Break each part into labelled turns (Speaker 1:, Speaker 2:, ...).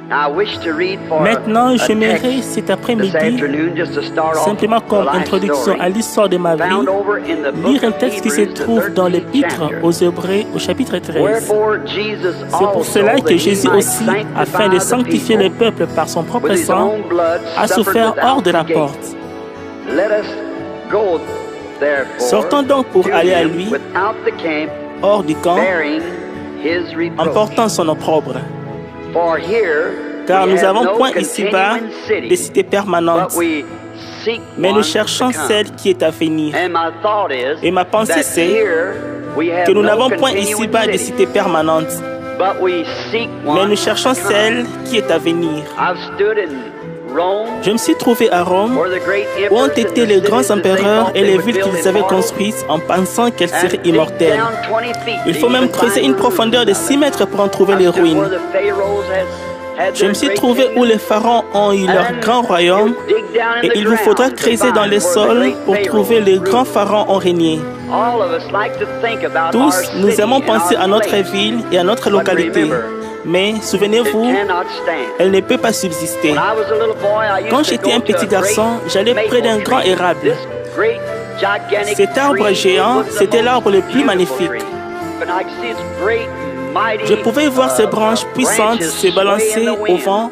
Speaker 1: Maintenant, j'aimerais cet après-midi, simplement comme introduction à l'histoire de ma vie, lire un texte qui se trouve dans l'Épître aux Hébreux au chapitre 13. C'est pour cela que Jésus aussi, afin de sanctifier le peuple par son propre sang, a souffert hors de la porte. Sortons donc pour aller à lui, hors du camp, en portant son opprobre. Car nous n'avons point ici-bas de cité permanente, mais nous cherchons celle qui est à venir. Et ma pensée c'est que nous n'avons point ici-bas de cité permanente, mais nous cherchons celle qui est à venir. Je me suis trouvé à Rome, où ont été les grands empereurs et les villes qu'ils avaient construites en pensant qu'elles seraient immortelles. Il faut même creuser une profondeur de 6 mètres pour en trouver les ruines. Je me suis trouvé où les pharaons ont eu leur grand royaume, et il vous faudra creuser dans le sol pour trouver les grands pharaons ont régné. Tous, nous aimons penser à notre ville et à notre localité. Mais souvenez-vous, elle ne peut pas subsister. Quand j'étais un petit garçon, j'allais près d'un grand érable. Cet arbre géant, c'était l'arbre le plus magnifique. Je pouvais voir ses branches puissantes se balancer au vent,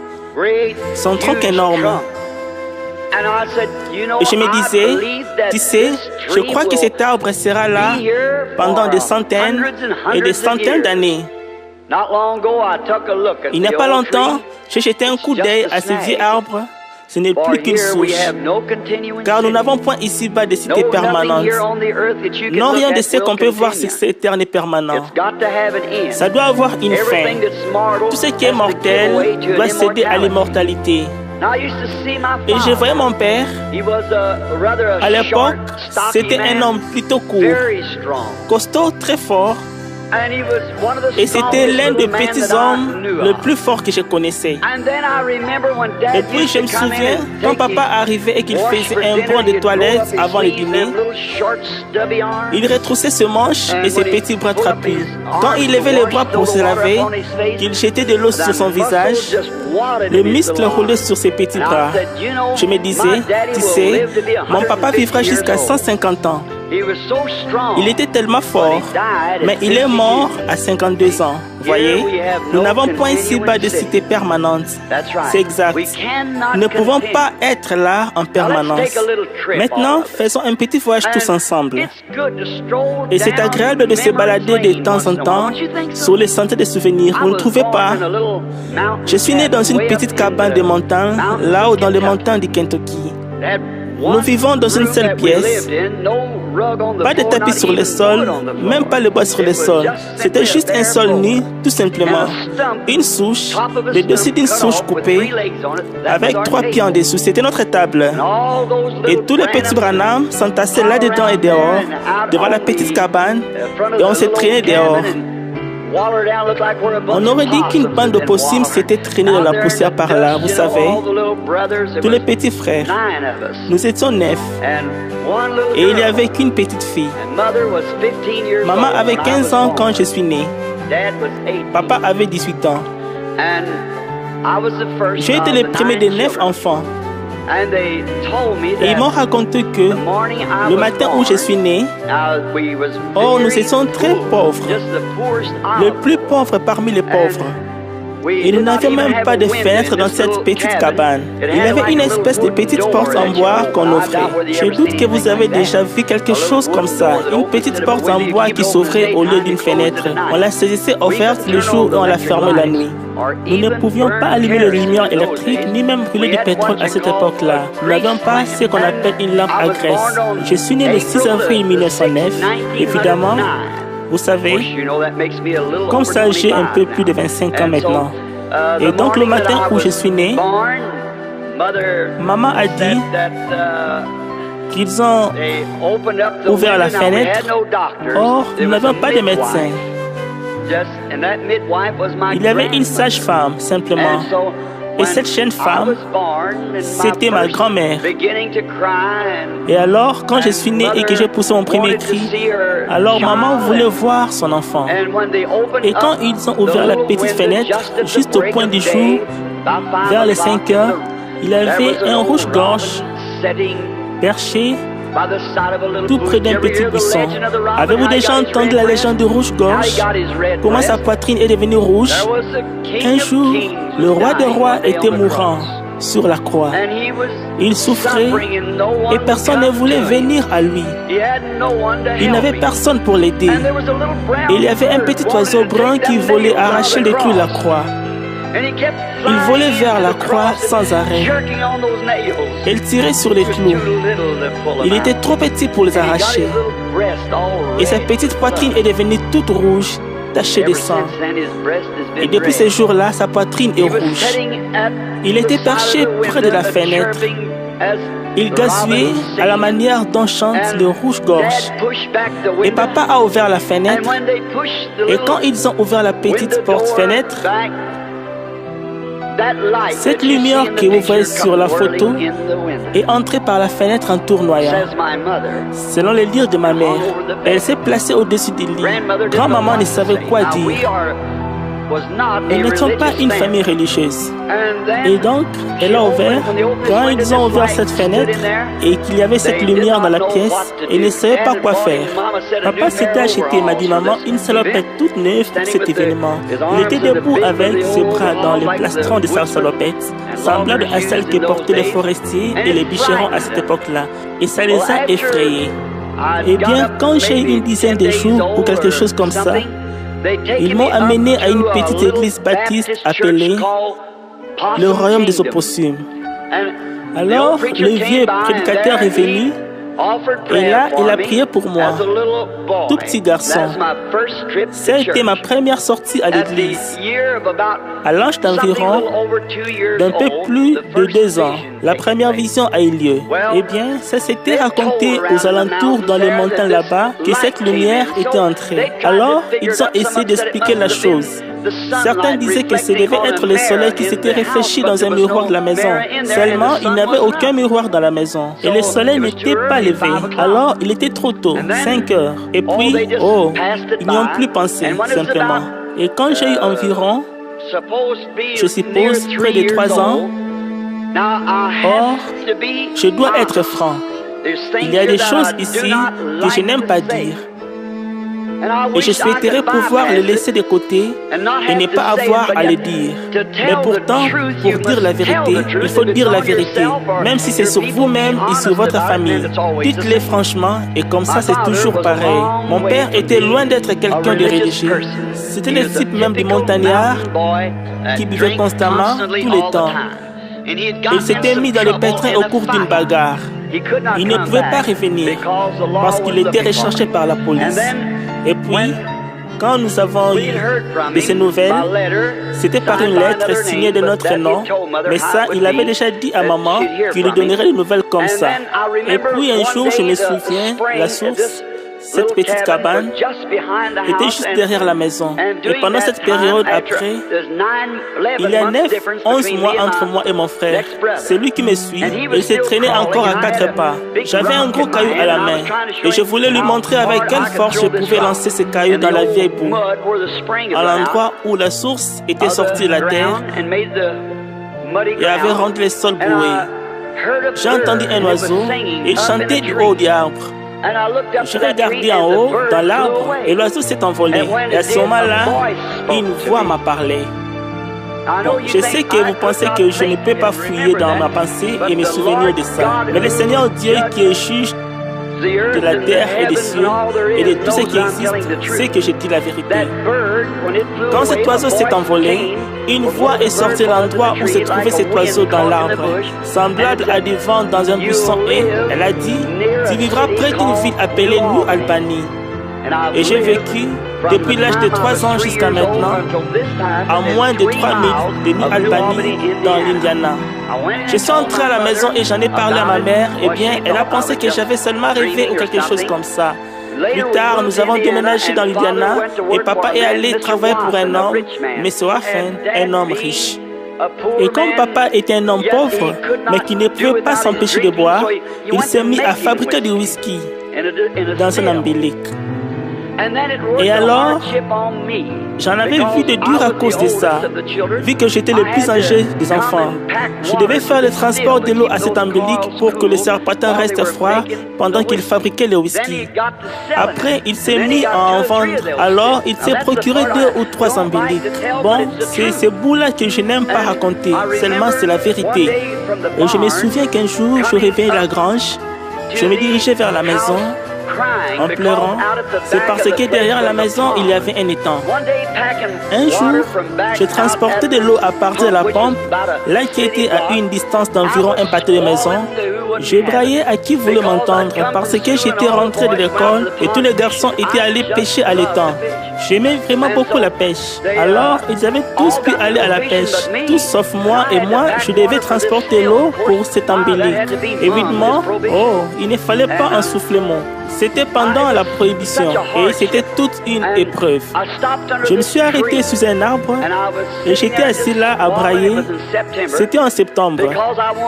Speaker 1: son tronc énorme. Et je me disais, tu sais, je crois que cet arbre sera là pendant des centaines et des centaines d'années. Il n'y a pas longtemps, j'ai jeté un coup d'œil à ce vieux arbre. Ce n'est plus qu'une souche, car nous n'avons point ici-bas de cité permanente. Non, rien de ce qu'on peut voir sur cette terre n'est permanent. Ça doit avoir une fin. Tout ce qui est mortel doit céder à l'immortalité. Et je voyais mon père. À l'époque, c'était un homme plutôt court, costaud, très fort. Et c'était l'un des petits hommes le plus fort que je connaissais. Et puis je me souviens, quand papa arrivait et qu'il faisait un bond de toilette avant le dîner, il retroussait ses manches et ses petits bras trapus. Quand il levait les bras pour se laver, qu'il jetait de l'eau sur son visage, le muscle roulait sur ses petits bras. Je me disais, tu sais, mon papa vivra jusqu'à 150 ans. Il était tellement fort, mais il est mort à 52 ans. Voyez, nous n'avons point ici-bas de cité permanente. C'est exact. Nous ne pouvons pas être là en permanence. Maintenant, faisons un petit voyage tous ensemble. Et c'est agréable de se balader de temps en temps sur les sentiers de souvenirs. Vous ne trouvez pas? Je suis né dans une petite cabane de montagne, là-haut dans les montagnes du Kentucky. Nous vivons dans une seule pièce, pas de tapis sur le sol, même pas le bois sur le sol. C'était juste un sol nu, tout simplement. Une souche, le dessus d'une souche coupée, avec 3 pieds en dessous. C'était notre table. Et tous les petits branhams s'entassaient là-dedans et dehors, devant la petite cabane, et on se traînait dehors. On aurait dit qu'une bande d'opossums s'était traînée dans la poussière par là, vous savez. Tous les petits frères. Nous étions 9. Et il n'y avait qu'une petite fille. Maman avait 15 ans quand je suis né. Papa avait 18 ans. J'ai été le premier des 9 enfants. Et ils m'ont raconté que le matin où je suis né, nous étions très pauvres, le plus pauvre parmi les pauvres. Et nous n'avions même pas de fenêtre dans cette petite cabane. Il y avait une espèce de petite porte en bois qu'on ouvrait. Je doute que vous avez déjà vu quelque chose comme ça. Une petite porte en bois qui s'ouvrait au lieu d'une fenêtre. On la saisissait ouverte le jour et on la fermait la nuit. Nous ne pouvions pas allumer les lumières électriques ni même brûler du pétrole à cette époque-là. Nous n'avions pas ce qu'on appelle une lampe à graisse. Je suis né le 6 avril 1909, évidemment. Vous savez, comme ça j'ai un peu plus de 25 ans maintenant. Et donc le matin où je suis né, maman a dit qu'ils ont ouvert la fenêtre. Or, nous n'avions pas de médecin. Il y avait une sage-femme, simplement. Et cette jeune femme, c'était ma grand-mère. Et alors, quand je suis né et que j'ai poussé mon premier cri, alors maman voulait voir son enfant. Et quand ils ont ouvert la petite fenêtre, juste au point du jour, Vers les 5 heures, il avait un rouge-gorge perché tout près d'un petit buisson. Avez-vous déjà entendu la légende du rouge-gorge? Comment sa poitrine est devenue rouge? Un jour, le roi des rois était mourant sur la croix. Il souffrait et personne ne voulait venir à lui. Il n'avait personne pour l'aider. Il y avait un petit oiseau brun qui volait arracher les clous de la croix. Il volait vers la croix sans arrêt. Il tirait sur les clous. Il était trop petit pour les arracher. Et sa petite poitrine est devenue toute rouge, tachée de sang. Et depuis ce jour-là, sa poitrine est rouge. Il était perché près de la fenêtre. Il gazouillait à la manière dont chante le rouge-gorge. Et papa a ouvert la fenêtre. Et quand ils ont ouvert la petite porte-fenêtre, cette lumière que vous voyez sur la photo est entrée par la fenêtre en tournoyant. Selon les dires de ma mère, elle s'est placée au-dessus du lit. Grand-maman ne savait quoi dire. Nous n'étions pas une famille religieuse. Et donc, elle a ouvert. Quand ils ont ouvert cette fenêtre et qu'il y avait cette lumière dans la pièce, elle ne savait pas quoi faire. Papa s'était acheté, m'a dit maman, une salopette toute neuve pour cet événement. Il était debout avec ses bras dans les plastrons de sa salopette, semblable à celle que portaient les forestiers et les bûcherons à cette époque-là. Et ça les a effrayés. Eh bien, quand j'ai eu une dizaine de jours ou quelque chose comme ça, ils m'ont amené à une petite église baptiste appelée le Royaume des Opossums. Alors, le vieux prédicateur est venu et là, il a prié pour moi, tout petit garçon. C'était ma première sortie à l'église. À l'âge d'environ d'un peu plus de 2 ans, la première vision a eu lieu. Eh bien, ça s'était raconté aux alentours dans les montagnes là-bas que cette lumière était entrée. Alors, ils ont essayé d'expliquer la chose. Certains disaient que ce devait être le soleil qui s'était réfléchi dans un miroir de la maison. Seulement, il n'y avait aucun miroir dans la maison. Et le soleil n'était pas levé. Alors, il était trop tôt, 5 heures. Et puis, oh, ils n'y ont plus pensé, simplement. Et quand j'ai eu environ, je suppose, près de 3 ans, or, je dois être franc. Il y a des choses ici que je n'aime pas dire. Et je souhaiterais pouvoir le laisser de côté et ne pas avoir à le dire. Mais pourtant, pour dire la vérité, il faut dire la vérité, même si c'est sur vous-même et sur votre famille. Dites-le franchement et comme ça c'est toujours pareil. Mon père était loin d'être quelqu'un de religieux. C'était le type même du montagnard qui buvait constamment tout le temps. Il s'était mis dans le pétrin au cours d'une bagarre. Il ne pouvait pas revenir parce qu'il était recherché par la police. Et puis, quand nous avons eu de ces nouvelles, c'était par une lettre signée de notre nom, mais ça, il avait déjà dit à maman qu'il lui donnerait des nouvelles comme ça. Et puis un jour, je me souviens, la source, cette petite cabane était juste derrière la maison. Et pendant cette période après, il y a 11 mois entre moi et mon frère. C'est lui qui me suit et il s'est traîné encore à 4 pas. J'avais un gros caillou à la main et je voulais lui montrer avec quelle force je pouvais lancer ce caillou dans la vieille boue, à l'endroit où la source était sortie de la terre et avait rendu le sol boueux. J'ai entendu un oiseau et chanter du haut des arbres. Je regardais en haut, dans l'arbre, et l'oiseau s'est envolé. Et à ce moment-là, une voix m'a parlé. Bon, je sais que vous pensez que je ne peux pas fouiller dans ma pensée et me souvenir de ça. Mais le Seigneur Dieu qui est juge de la terre et des cieux et de tout ce qui existe, sait que je dis la vérité. Quand cet oiseau s'est envolé, une voix est sortie de l'endroit où se trouvait cet oiseau dans l'arbre, semblable à des vents dans un buisson, et elle a dit, « Tu vivras près d'une ville appelée New Albany. » Et j'ai vécu depuis l'âge de 3 ans jusqu'à maintenant, à moins de 3000 de New Albany dans l'Indiana. Je suis entré à la maison et j'en ai parlé à ma mère. Eh bien, elle a pensé que j'avais seulement rêvé ou quelque chose comme ça. Plus tard, nous avons déménagé dans l'Indiana et papa est allé travailler pour un homme, mais sur la fin, un homme riche. Et comme papa était un homme pauvre, mais qui ne pouvait pas s'empêcher de boire, il s'est mis à fabriquer du whisky dans un embellique. Et alors, j'en avais vu de dur à cause de ça, vu que j'étais le plus âgé des enfants. Je devais faire le transport de l'eau à cet embellique pour que le serpentin reste froid pendant qu'il fabriquait le whisky. Après, il s'est mis à en vendre, alors il s'est procuré 2 ou 3 embelliques. Bon, c'est ce bout-là que je n'aime pas raconter, seulement c'est la vérité. Et je me souviens qu'un jour, je réveillais la grange, je me dirigeais vers la maison, en pleurant, c'est parce que derrière la maison, il y avait un étang. Un jour, je transportais de l'eau à partir de la pompe, là qui était à une distance d'environ un pâté de maison. Je braillais à qui voulait m'entendre parce que j'étais rentré de l'école et tous les garçons étaient allés pêcher à l'étang. J'aimais vraiment beaucoup la pêche. Alors, ils avaient tous pu aller à la pêche, tous sauf moi, et moi, je devais transporter l'eau pour cet embellique. Évidemment, il ne fallait pas un soufflement. C'était pendant la prohibition et c'était toute une épreuve. Je me suis arrêté sous un arbre et j'étais assis là à brailler. C'était en septembre.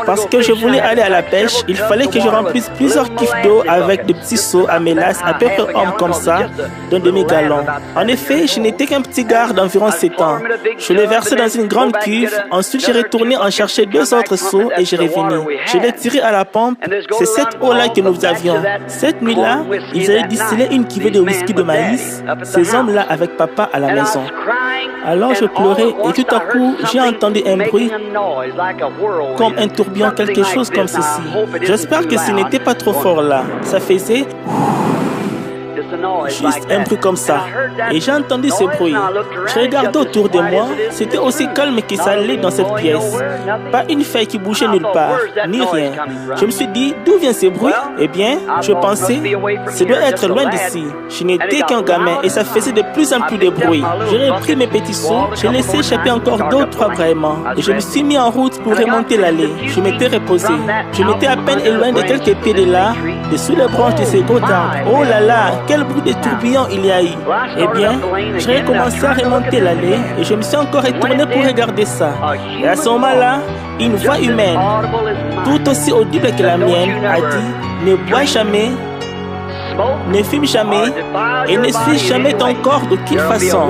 Speaker 1: Parce que je voulais aller à la pêche, il fallait que je remplisse plusieurs kifs d'eau avec de petits seaux à mélasse à peu près hommes comme ça, d'un demi-gallon. En effet, je n'étais qu'un petit gars d'environ 7 ans. Je l'ai versé dans une grande cuve. Ensuite, j'ai retourné en chercher 2 autres seaux et j'ai revenu. Je l'ai tiré à la pompe. C'est cette eau-là que nous avions. Cette nuit-là, ils avaient distillé une cuvée de whisky de maïs, ces hommes-là avec papa à la maison. Alors je pleurais et tout à coup, j'ai entendu un bruit comme un tourbillon, quelque chose comme ceci. J'espère que ce n'était pas trop fort là. Ça faisait juste un bruit comme ça. Et j'ai entendu ce bruit. Je regardais autour de moi. C'était aussi calme que ça allait dans cette pièce. Pas une feuille qui bougeait nulle part, ni rien. Je me suis dit, d'où vient ce bruit? Eh bien, je pensais, ça doit être loin d'ici. Je n'étais qu'un gamin et ça faisait de plus en plus de bruit. J'ai repris mes petits seaux, j'ai laissé échapper encore 2 ou 3 braillements. Et je me suis mis en route pour remonter l'allée. Je m'étais reposé. Je m'étais à peine éloigné de quelques pieds de là, dessous les branches de ces gros arbres. Oh là là, quel bruit de tourbillon il y a eu. Eh bien, j'ai recommencé à remonter l'allée et je me suis encore retourné pour regarder ça. Et à ce moment-là, une voix humaine, tout aussi audible que la mienne, a dit « Ne bois jamais, ne fume jamais et ne suis jamais ton corps d'aucune façon.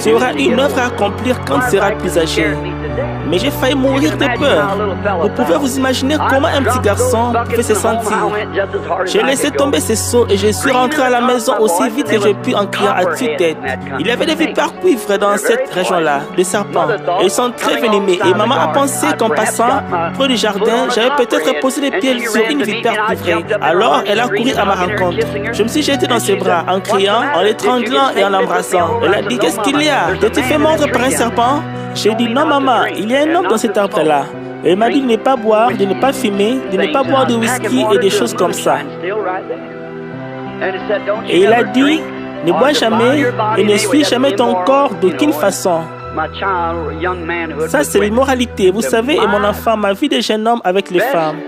Speaker 1: Tu auras une œuvre à accomplir quand tu seras plus âgé. » Mais j'ai failli mourir de peur. Vous pouvez vous imaginer comment un petit garçon pouvait se sentir. J'ai laissé tomber ses seaux et je suis rentré à la maison aussi vite que j'ai pu en criant à tue-tête. Il y avait des vipères cuivres dans cette région-là, des serpents. Et ils sont très venimeux. Et maman a pensé qu'en passant près du jardin, j'avais peut-être posé les pieds sur une vipère cuivrée. Alors elle a couru à ma rencontre. Je me suis jeté dans ses bras en criant, en l'étranglant et en l'embrassant. Elle a dit, qu'est-ce qu'il y a? T'es-tu fait mordre par un serpent? J'ai dit, non maman, il y a un homme dans cet arbre-là. Elle m'a dit de ne pas boire, de ne pas fumer, de ne pas boire de whisky et des choses comme ça. Et il a dit, ne bois jamais et ne suis jamais ton corps d'aucune façon. Ça, c'est l'immoralité, vous savez, et mon enfant, ma vie de jeune homme avec les femmes.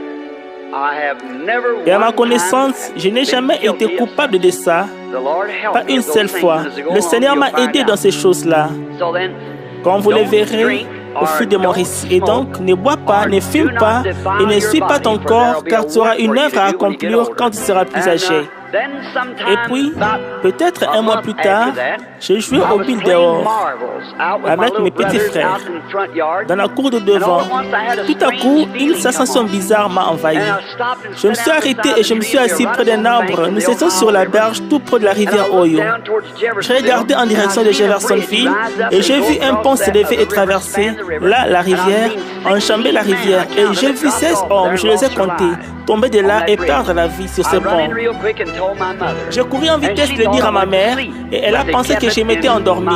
Speaker 1: Et à ma connaissance, je n'ai jamais été coupable de ça, pas une seule fois. Le Seigneur m'a aidé dans ces choses-là. Comme vous le verrez au fil de mon récit. Et donc, ne bois pas, ne fume pas et ne suis pas ton corps, car tu auras une œuvre à accomplir quand tu seras plus âgé. Et puis, peut-être un mois plus tard, j'ai joué au bill dehors avec mes petits frères dans la cour de devant. Tout à coup, une sensation bizarre m'a envahi. Je me suis arrêté et je me suis assis près d'un arbre. Nous étions sur la berge tout près de la rivière Ohio. J'ai regardé en direction de Jeffersonville et j'ai vu un pont s'élever et traverser là la rivière, enjamber la rivière. Et j'ai vu 16 hommes, je les ai comptés, tomber de là et perdre la vie sur ce pont. J'ai couru en vitesse le dire à ma mère et elle a pensé que je m'étais endormi.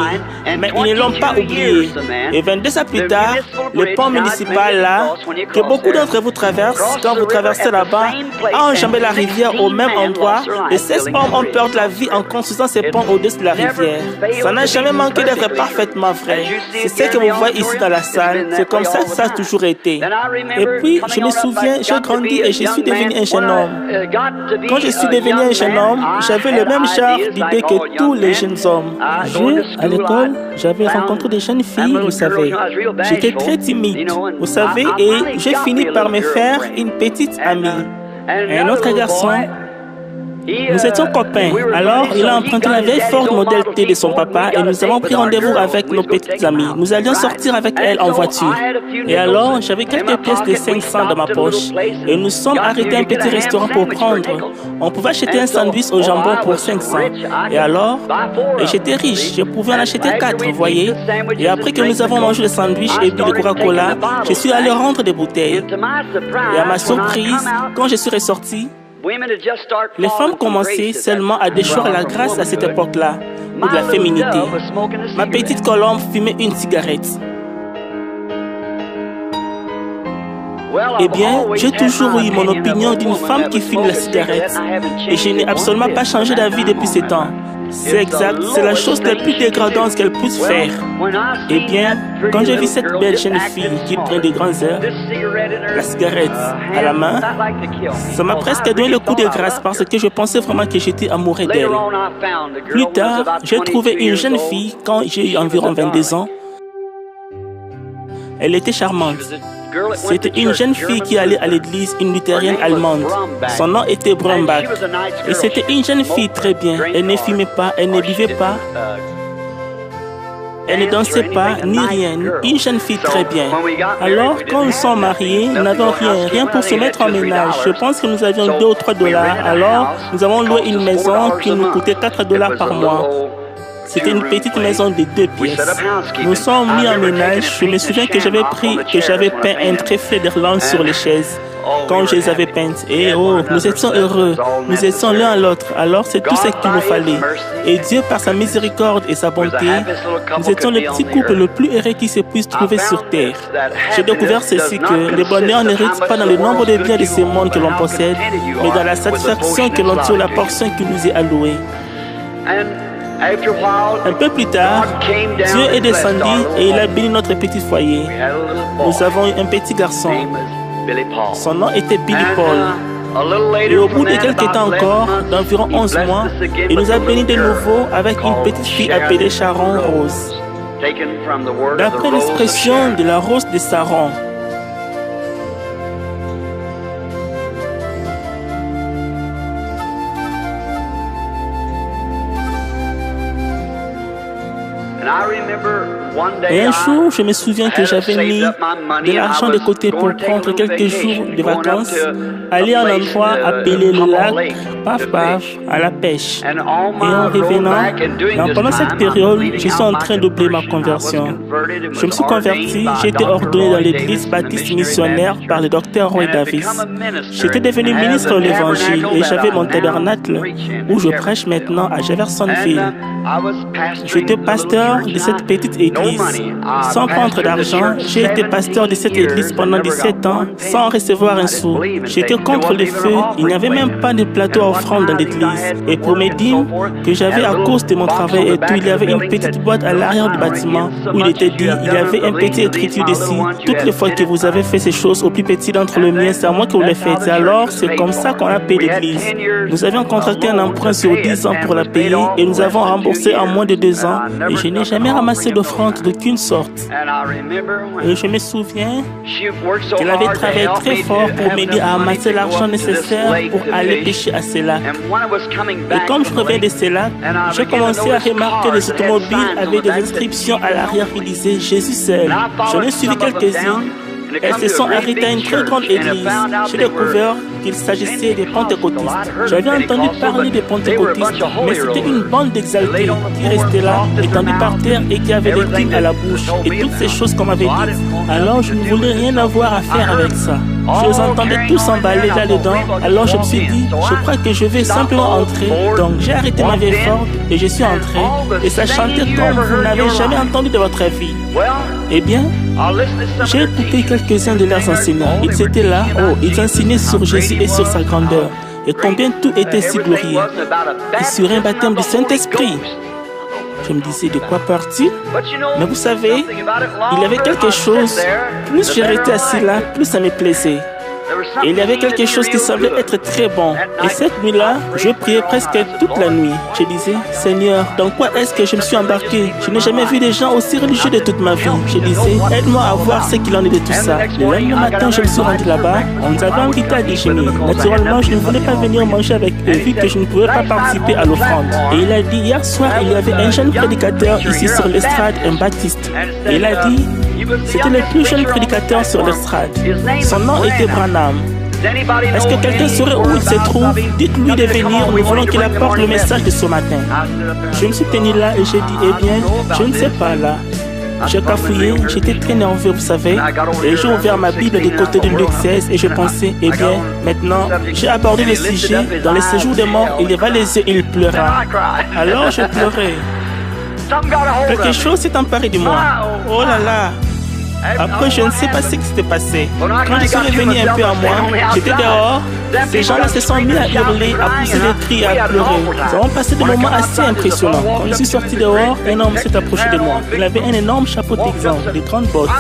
Speaker 1: Mais ils ne l'ont pas oublié. Et 22 ans plus tard, le pont municipal là, que beaucoup d'entre vous traversent quand vous traversez là-bas, a enjambé la rivière au même endroit et 16 hommes ont perdu la vie en construisant ces ponts au-dessus de la rivière. Ça n'a jamais manqué d'être parfaitement vrai. C'est ce que vous voyez ici dans la salle. C'est comme ça que ça a toujours été. Et puis, je me souviens, j'ai grandi et je suis devenu un jeune homme. Quand je suis devenu un jeune homme, j'avais le même genre d'idée que tous les jeunes hommes. À l'école, j'avais rencontré des jeunes filles, vous savez. J'étais très timide, vous savez, et j'ai fini par me faire une petite amie. Un autre garçon, Nous étions copains. Alors, il a emprunté la vieille Ford Model T de son papa et nous avons pris rendez-vous avec nos petites amies. Nous allions sortir avec elle en voiture. Et alors, j'avais quelques pièces de 500 dans ma poche. Et nous sommes arrêtés à un petit restaurant pour prendre. On pouvait acheter un sandwich au jambon pour 500. Et alors, j'étais riche. Je pouvais en acheter 4, vous voyez. Et après que nous avons mangé le sandwich et bu le Coca-Cola, je suis allé rendre des bouteilles. Et à ma surprise, quand je suis ressorti, les femmes commençaient seulement à déchoir la grâce à cette époque-là, ou de la féminité. Ma petite colombe fumait une cigarette. Eh bien, j'ai toujours eu mon opinion d'une femme qui fume la cigarette. Et je n'ai absolument pas changé d'avis depuis ce temps. C'est exact, c'est la chose la plus dégradante qu'elle puisse faire. Eh bien, quand j'ai vu cette belle jeune fille qui prend de grandes heures, la cigarette à la main, ça m'a presque donné le coup de grâce parce que je pensais vraiment que j'étais amoureux d'elle. Plus tard, j'ai trouvé une jeune fille quand j'ai eu environ 22 ans. Elle était charmante. C'était une jeune fille qui allait à l'église, une luthérienne allemande. Son nom était Brumbach. Et c'était une jeune fille très bien. Elle ne fumait pas, elle ne buvait pas. Elle ne dansait pas, ni rien. Une jeune fille très bien. Alors, quand nous sommes mariés, nous n'avions rien pour se mettre en ménage. Je pense que nous avions 2 ou 3 dollars. Alors, nous avons loué une maison qui nous coûtait 4 dollars par mois. C'était une petite maison de 2 pièces. Nous sommes mis en ménage. Je me souviens que j'avais peint un tréflet d'Irlande sur les chaises. Quand je les avais peintes. Et oh, nous étions heureux. Nous étions l'un à l'autre. Alors c'est tout ce qu'il nous fallait. Et Dieu, par sa miséricorde et sa bonté, nous étions le petit couple le plus heureux qui se puisse trouver sur terre. J'ai découvert ceci que le bonheur ne réside pas dans le nombre de biens de ce monde que l'on possède, mais dans la satisfaction que l'on tire la portion qui nous est allouée. Un peu plus tard, Dieu est descendu et il a béni notre petit foyer. Nous avons eu un petit garçon. Son nom était Billy Paul. Et au bout de quelques temps encore, d'environ 11 mois, il nous a bénis de nouveau avec une petite fille appelée Sharon Rose. D'après l'expression de la rose de Sharon. Et un jour, je me souviens que j'avais mis de l'argent de côté pour prendre quelques jours de vacances, aller à un endroit appelé le lac Paf Paf à la pêche. Et en revenant, pendant cette période, je suis en train d'oublier ma conversion. Je me suis converti, j'ai été ordonné dans l'église baptiste missionnaire par le docteur Roy Davis. J'étais devenu ministre de l'Évangile et j'avais mon tabernacle où je prêche maintenant à Jeffersonville. J'étais pasteur de cette petite église. Sans prendre d'argent, j'ai été pasteur de cette église pendant 17 ans sans recevoir un sou. J'étais contre le feu, il n'y avait même pas de plateau à offrande dans l'église. Et pour mes dîmes que j'avais à cause de mon travail et tout, il y avait une petite boîte à l'arrière du bâtiment où il était dit, il y avait un petit écriture dessus. Toutes les fois que vous avez fait ces choses au plus petit d'entre le mien, c'est à moi que vous les faites. Et alors, c'est comme ça qu'on a payé l'église. Nous avions contracté un emprunt sur 10 ans pour la payer et nous avons remboursé en moins de 2 ans. Et je n'ai jamais ramassé d'offrande d'aucune sorte. Et je me souviens qu'elle avait travaillé très fort pour m'aider à amasser l'argent nécessaire pour aller pêcher à ces lacs. Et comme je reviens de ces lacs, j'ai commencé à remarquer des automobiles avec des inscriptions à l'arrière qui disaient Jésus seul. J'en ai suivi quelques-unes. Elles se sont arrêtées à une très grande église. J'ai découvert qu'il s'agissait des pentecôtistes. J'avais entendu parler des pentecôtistes, mais c'était une bande d'exaltés qui restaient là, étendus par terre et qui avaient des clignes à la bouche et toutes ces choses qu'on m'avait dites. Alors je ne voulais rien avoir à faire avec ça. Je les entendais tous s'emballer là-dedans. Alors je me suis dit, je crois que je vais simplement entrer. Donc j'ai arrêté ma vieille Ford et je suis entré. Et ça chantait comme vous n'avez jamais entendu de votre vie. Eh bien, j'ai écouté quelques-uns de leurs enseignants. Ils étaient là, ils enseignaient sur Jésus et sur sa grandeur. Et combien tout était si glorieux. Et sur un baptême du Saint-Esprit. Je me disais, de quoi partir? Mais vous savez, il y avait quelque chose. Plus je restais assis là, plus ça me plaisait. Et il y avait quelque chose qui semblait être très bon. Et cette nuit-là, je priais presque toute la nuit. Je disais, Seigneur, dans quoi est-ce que je me suis embarqué? Je n'ai jamais vu des gens aussi religieux de toute ma vie. Je disais, aide-moi à voir ce qu'il en est de tout ça. Le lendemain matin, je me suis rendu là-bas. On nous avait invité à déjeuner. Naturellement, je ne voulais pas venir manger avec eux vu que je ne pouvais pas participer à l'offrande. Et il a dit, hier soir, il y avait un jeune prédicateur ici sur l'estrade, un baptiste. Et il a dit, c'était le plus jeune prédicateur sur l'estrade. Son nom était Branham. Est-ce que quelqu'un saurait où il se trouve? Dites-lui de venir, nous voulons qu'il apporte le message de ce matin. Je me suis tenu là et j'ai dit, eh bien, je ne sais pas là. J'ai cafouillé, j'étais très nerveux, vous savez. Et j'ai ouvert ma Bible du côté de Luc 16 et je pensais, eh bien, maintenant, j'ai abordé le sujet. Dans les séjours des morts, il leva les yeux et il pleura. Alors je pleurais. Quelque chose s'est emparé de moi. Oh là là. Après, je ne sais pas ce qui s'était passé. Quand je suis revenu un peu à moi, j'étais dehors. Ces gens-là se sont mis à hurler, à pousser des cris et à pleurer. Nous avons passé des moments assez impressionnants. Quand je suis sorti dehors, un homme s'est approché de moi. Il avait un énorme chapeau texan, des grandes bottes.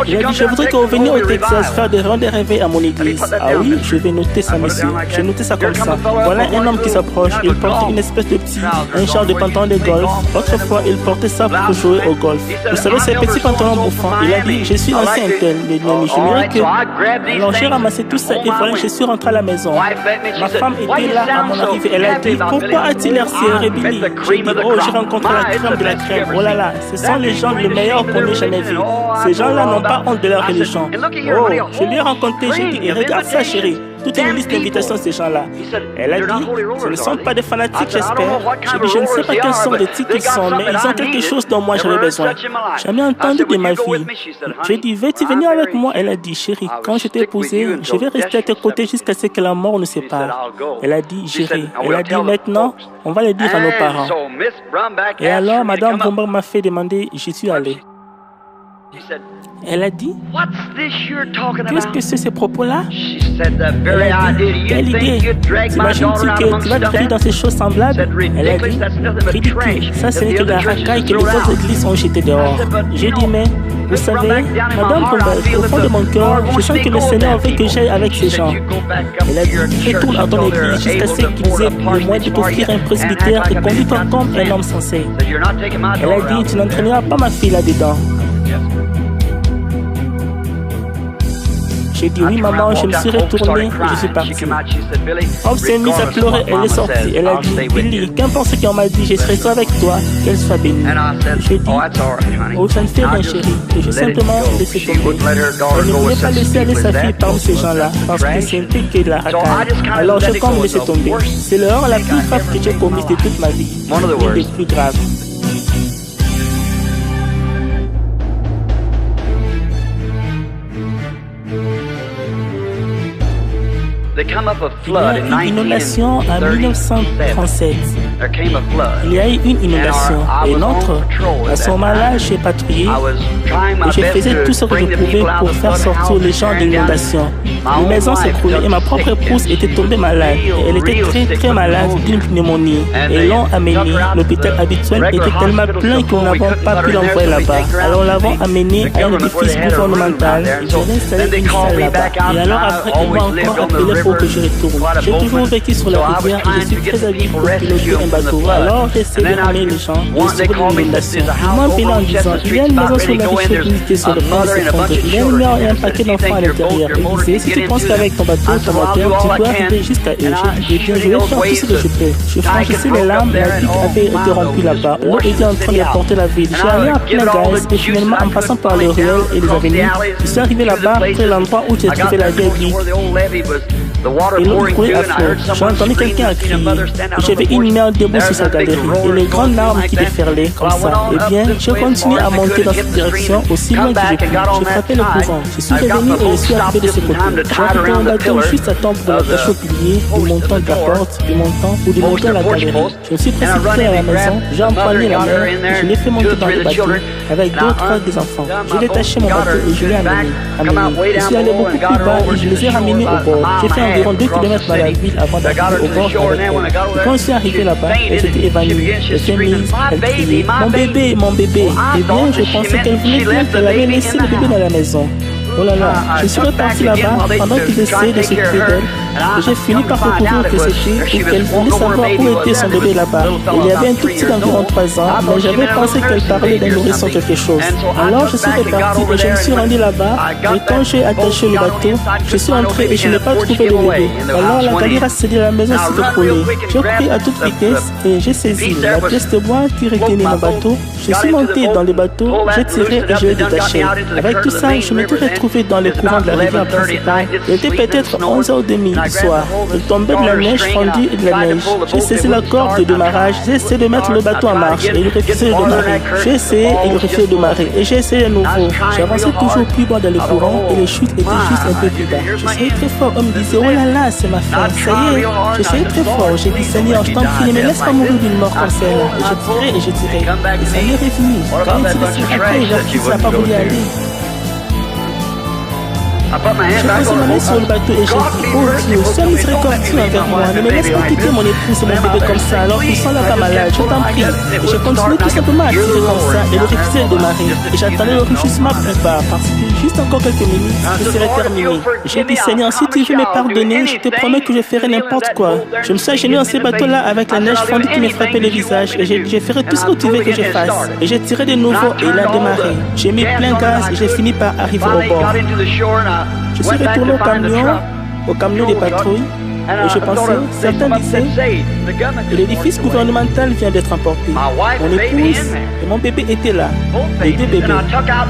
Speaker 1: Il a dit, je voudrais que vous veniez au Texas faire des rondes de réveil à mon église. Ah oui, je vais noter ça, monsieur. J'ai noté ça comme ça. Voilà un homme qui s'approche. Il portait une espèce de petit, un genre de pantalon de golf. Autrefois, il portait ça pour jouer au golf. Vous savez, ces petits pantalons bouffants. Il a dit, je suis l'ancien tel, mais je mérite que... Alors j'ai ramassé tout ça et voilà, je suis rentré à la maison. Ma femme était là à mon arrivée. Elle a dit, pourquoi a-t-il l'air si rébellion? J'ai dit, oh, j'ai rencontré la crème de la crème. Oh là là, ce sont les gens les meilleurs qu'on ait jamais vus. Ces gens-là n'ont pas honte de leur religion. Oh, je lui ai rencontré, j'ai dit, et regarde ça, chérie. Toute une liste d'invitations de ces gens-là. Elle a dit, ce ne sont pas des fanatiques, j'espère. J'ai dit, je ne sais pas quelle sorte de types ils sont, mais ils ont quelque chose dont moi j'avais besoin. Jamais entendu de ma vie. J'ai dit, veux-tu venir avec moi? Elle a dit, chérie, quand je t'ai épousée, je vais rester à tes côtés jusqu'à ce que la mort nous sépare. Elle a dit, j'irai. Elle a dit, maintenant, on va le dire à nos parents. Et alors, Madame Bromberg m'a fait demander, j'y suis allé. Elle a dit, qu'est-ce que c'est ces propos-là? Elle a dit, quelle idée? T'imagines-tu que tu vas te créer dans ces choses semblables? Elle a dit, ridicule, ça ce n'est que de la racaille que les autres églises ont jeté dehors. J'ai dit, mais vous savez, Madame Bromberg, au fond de mon cœur, je sens que le Seigneur veut que j'aille avec ces gens. Elle a dit, retourne à ton église jusqu'à ce qu'ils aient le moyen de t'offrir un presbytère et conduis-toi comme un homme sensé. Elle a dit, tu n'entraîneras pas ma fille là-dedans. J'ai dit oui maman, je me suis retournée et je suis partie. Hope s'est mise à pleurer, elle est sortie. Elle a dit, Billy, qu'importe ce qu'on m'a dit, je serai avec toi, qu'elle soit bénie. J'ai dit, oh ça ne fait rien chérie, et j'ai simplement laissé tomber. Elle ne voulait pas laisser aller sa fille parmi ces gens-là, parce que c'était que de la racaille. Alors j'ai comme laissé tomber. C'est l'erreur la plus grave que j'ai commise de toute ma vie, une des plus graves. Il y a eu une inondation en 1937. Il y a eu une inondation et notre, à ce moment-là, j'ai patrouillé et je faisais tout ce que je pouvais pour faire sortir les gens de l'inondation. Les maisons s'écroulaient et ma propre épouse était tombée malade. Et elle était très très malade d'une pneumonie. Et l'ont amenée. L'hôpital habituel était tellement plein que nous n'avons pas pu l'envoyer là-bas. Alors nous l'avons amenée à un édifice gouvernemental. J'ai installé une salle là-bas. Et alors après, ils m'ont encore appelé pour que je retourne. J'ai toujours vécu sur la rivière et je suis très habile pour piloter un bateau. Alors j'ai essayé de ramener les gens et sauver l'inondation. Ils m'ont appelé en disant, il y a une maison sur la rivière qui est sur le point de s'effondrer. Il y a une mère et un paquet d'enfants à l'intérieur. Ils disaient, si tu penses qu'avec ton bateau, ton moteur, tu peux arriver jusqu'à eux. J'ai dit, eh bien, je vais faire tout ce que je peux. Je franchissais les lames, la digue avait été rompue là-bas. L'eau était en train d'apporter la ville. J'ai allé à plein gaz et finalement, en passant par les ruelles et les avenues, je suis arrivé là-bas, près l'endroit où j'ai trouvé la vieille digue. Et l'eau coulait à flot. J'ai entendu quelqu'un crier. Et j'avais une mère debout sur sa galerie. Et les grandes larmes qui déferlaient comme ça. Eh bien, j'ai continué à monter dans cette direction aussi loin que j'ai pu. J'ai frappé le courant. Je suis revenu et je suis arrivé de ce côté. J'ai arrêté mon bateau juste à temps pour l'attacher au pilier, du montant de la porte, du montant ou du montant de la galerie. Je me suis précipité à la maison, j'ai empoigné la mer et je l'ai fait monter dans le bateau avec deux ou trois des enfants. J'ai détaché mon bateau et je l'ai amené. Je suis allé beaucoup plus bas et je les ai ramenés au bord. J'ai fait environ 2 km dans la ville avant d'arriver au bord avec elle. Et quand je suis arrivé là-bas, elle s'était évanouie. Elle s'est mise, elle criait, mon bébé, mon bébé. Eh bien, je pensais qu'elle voulait dire qu'elle avait laissé le bébé dans la maison. Oh là là, je suis reparti là-bas pendant qu'ils essayaient de s'occuper d'elle. Et j'ai fini par découvrir que c'était pour qu'elle voulait savoir où était son bébé là-bas. Il y avait un tout petit d'environ 3 ans, mais j'avais pensé qu'elle parlait d'un nourrisson quelque chose. Alors je suis reparti et je me suis rendu là-bas. Et quand j'ai attaché le bateau, je suis entré et je n'ai pas trouvé le bébé. Alors la galère s'est dit la maison s'est écroulée. J'ai couru à toute vitesse et j'ai saisi la pièce de bois qui retenait mon bateau. Je suis monté dans le bateau, j'ai tiré et je l'ai détaché. Avec tout ça, je m'étais retrouvé dans le courant de la rivière principale. Il était peut-être 11h30 du soir. Il tombait de la neige fondue et de la neige. J'ai saisi la corde de démarrage, j'ai essayé de mettre le bateau en marche et il refusait de démarrer. J'ai essayé et il refusait de démarrer et j'ai essayé de nouveau. J'avançais toujours plus bas dans le courant et les chutes étaient juste un peu plus bas. J'essayais très fort, on me disait, oh là là, c'est ma femme, ça y est. J'essayais très fort, j'ai dit, Seigneur, je t'en prie, ne me laisse pas mourir d'une mort comme celle-là. Et j'ai tiré et j'ai tiré. Et ça m'est revenu. Quand il s'est après, il n'a pas voulu aller. J'ai posé ma main sur le bateau et j'ai dit, oh Dieu, sois miséricordieux envers moi, ne me laisse pas quitter mon épouse et mon bébé comme ça alors qu'ils sont là-bas malades, je t'en prie. Et j'ai continué tout simplement à tirer comme ça et le refusé de démarrer. Et j'attendais le rugissement plus bas parce que juste encore quelques minutes, je serais terminé. J'ai dit, Seigneur, si tu veux me pardonner, je te promets que je ferai n'importe quoi. Je me suis agenouillé dans ces bateaux-là avec la neige fondue qui me frappait le visage et je ferai tout ce que tu veux que je fasse. Et j'ai tiré de nouveau et il a démarré. J'ai mis plein gaz et j'ai fini par arriver au bord. Je suis retourné au camion des patrouilles, et je pensais, certains disaient, l'édifice gouvernemental vient d'être emporté. Mon épouse et mon bébé étaient là, les 2 bébés.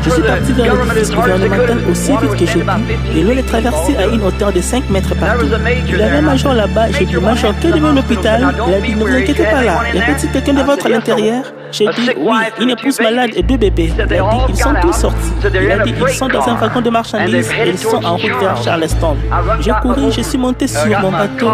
Speaker 1: Je suis parti vers l'édifice gouvernemental aussi vite que j'ai pu, et l'eau est traversée à une hauteur de 5 mètres partout. Il y avait un major là-bas, j'ai dit, major, que devient l'hôpital? Il a dit, ne vous inquiétez pas là, y a-t-il quelqu'un de votre à l'intérieur? J'ai dit, oui, une épouse malade et 2 bébés. Il a dit, ils sont tous sortis. Il a dit, ils sont dans un wagon de marchandises et ils sont en route vers Charleston. J'ai couru, je suis monté sur mon bateau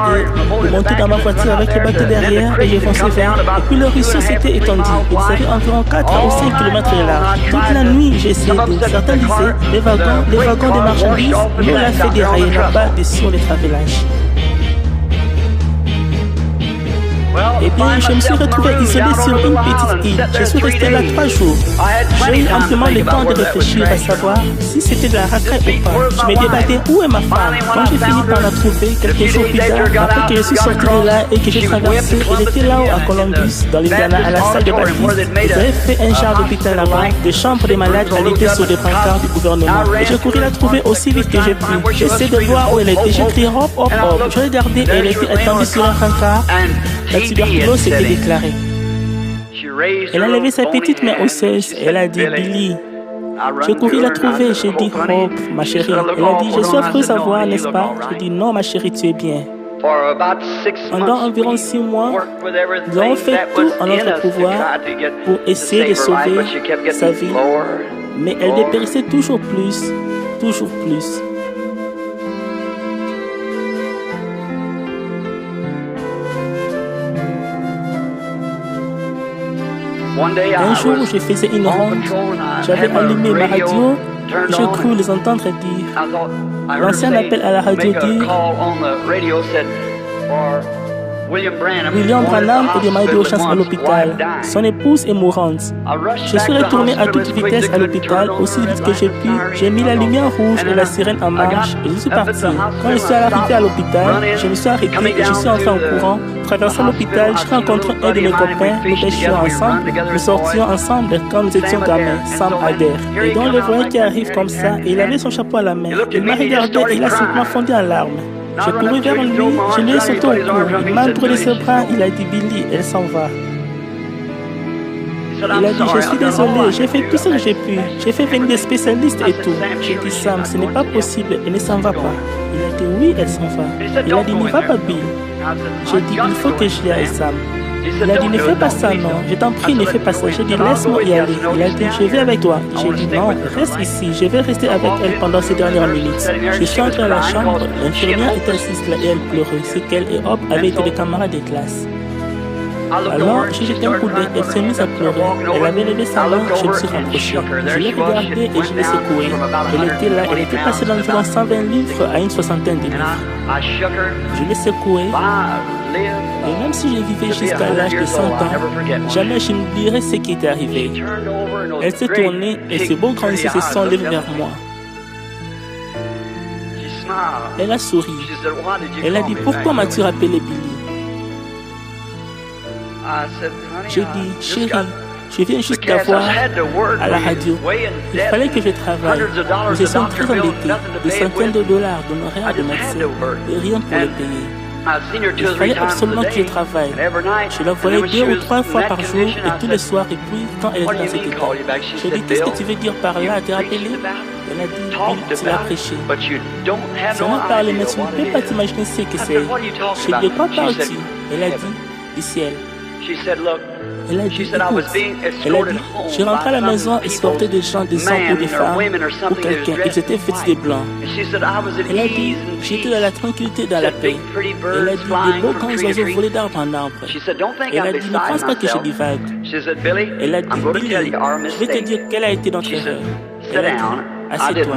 Speaker 1: et monté dans ma voiture avec le bateau derrière et j'ai foncé vers. Et puis le ruisseau s'était étendu. Il avait environ 4 ou 5 km de large. Toute la nuit, j'ai essayé d'où. Certains disaient, les wagons de marchandises, nous l'a fait dérailler là-bas et sur les travelages. Eh bien, je me suis retrouvé isolé sur une petite île. Je suis resté là 3 jours. J'ai eu amplement le temps de réfléchir à savoir si c'était de la racaille ou pas. Je me débattais où est ma femme. Quand j'ai fini par la trouver, quelques jours plus tard, après que je suis sorti de là et que j'ai traversé, elle était là-haut à Columbus, dans l'Indiana, à la salle de baptême. Ils avaient fait un genre d'hôpital là-bas, de chambres des malades allaitées sur des pancartes du gouvernement. Et j'ai couru la trouver aussi vite que j'ai pu. J'essaie de voir où elle était. J'ai crié hop, hop, hop. Je regardais et elle était étendue sur un pancart. La tuberculose s'était déclarée. Elle a levé sa petite main osseuse et elle a dit, Billy. J'ai couru la trouver, j'ai dit, Hope, ma chérie. Elle a dit, je suis affreuse à voir, n'est-ce pas? J'ai dit, non, ma chérie, tu es bien. Pendant environ 6 mois, nous avons fait tout en notre pouvoir pour essayer de sauver sa vie, mais elle dépérissait toujours plus, toujours plus. Un jour, je faisais une ronde, j'avais allumé ma radio, j'ai cru les entendre dire. L'ancien appel à la radio dire William Branham est démarré d'urgence à l'hôpital. Son épouse est mourante. Je suis retourné à toute vitesse à l'hôpital, aussi vite que j'ai pu. J'ai mis la lumière rouge et la sirène en marche et je suis parti. Quand je suis arrivé à l'hôpital, je me suis arrêté et je suis entré en courant. Traversant l'hôpital, j'ai rencontré un de mes copains. Nous pêchions ensemble. Nous sortions ensemble quand nous étions gamins, Sam Adair. Et donc le voyais qui arrive comme ça et il avait son chapeau à la main. Il m'a regardé et il a simplement fondu en larmes. J'ai couru vers lui, je lui ai sauté au cou, il m'a brûlé ses bras, il a dit Billy, elle s'en va. Il a dit, je suis désolé, j'ai fait tout ce que j'ai pu, j'ai fait venir des spécialistes et tout. J'ai dit, Sam, ce n'est pas possible, elle ne s'en va pas. Il a dit, oui, elle s'en va. Il a dit, n'y va pas, Bill. J'ai dit, il faut que j'y aille, Sam. Il a dit, ne fais pas ça, non. Je t'en prie, ne fais pas ça. J'ai dit, laisse-moi y aller. Il a dit, je vais avec toi. J'ai dit, non, reste ici. Je vais rester avec elle pendant ces dernières minutes. Je suis entré à la chambre. L'infirmière était assise là et elle pleurait. C'est qu'elle et Hop avaient été des camarades de classe. Alors, j'ai jeté un coup d'œil. Elle s'est mise à pleurer. Elle avait levé sa main. Je me suis rapproché. Je l'ai regardée et je l'ai secouée. Elle était là. Elle était passée d'environ 120 livres à une 60aine de livres. Je l'ai secouée. Et même si je vivais jusqu'à l'âge de 100 ans, jamais je n'oublierai ce qui était arrivé. Elle s'est tournée et ses beaux grands yeux se sont levés vers moi. Elle a souri. Elle a dit, pourquoi m'as-tu rappelé Billy? J'ai dit, chérie, je viens juste d'avoir à la radio. Il fallait que je travaille. Nous étions très endettés, des centaines de dollars d'honoraires de médecin et rien pour les payer. Il fallait absolument que je travaille. Je la voyais 2 ou 3 fois par jour et tous les soirs. Et puis, quand elle était dans cet état, je lui ai dit, qu'est-ce que tu veux dire par là? T'es rappelé? Elle a dit, Bill, tu l'as prêché. Tu en as parlé, mais tu ne peux pas t'imaginer ce que c'est. Je lui ai dit, de quoi parles-tu? Elle a dit, du ciel. Elle a dit, écoute, je rentrais à la maison et sortais des gens, des hommes ou des femmes ou quelqu'un. Ils étaient vêtus de blanc. Elle a dit, j'étais dans la tranquillité, dans la paix. Elle a dit, des beaux grands oiseaux volaient d'arbre en arbre. Elle a dit, ne pense pas que je divague. Elle a dit, Billy, je vais te dire quelle a été notre erreur. Elle a dit, assieds-toi.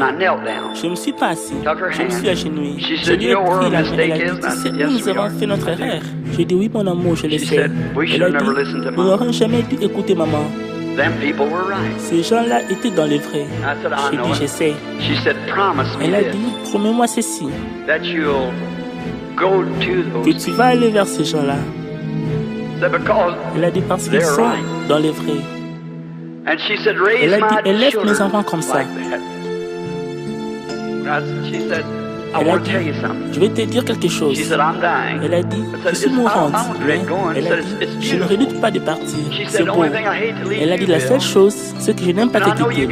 Speaker 1: Je ne me suis pas assis. Je me suis agenouillé. Je lui ai pris la main. Elle a dit, tu sais où nous avons fait notre erreur? J'ai dit, oui, mon amour, je le sais. Elle a dit, nous n'aurions jamais dû écouter maman. Ces gens-là étaient dans les vrais. J'ai dit, je sais. Elle a dit, promets-moi ceci. Que tu vas aller vers ces gens-là. Elle a dit, parce qu'ils sont dans les vrais. Elle a dit, élève mes enfants comme ça. Elle a dit, je vais te dire quelque chose. Elle a dit, je suis mourante, mais elle a dit, je ne redoute pas de partir. C'est beau. Elle a dit, la seule chose, c'est que je n'aime pas te quitter.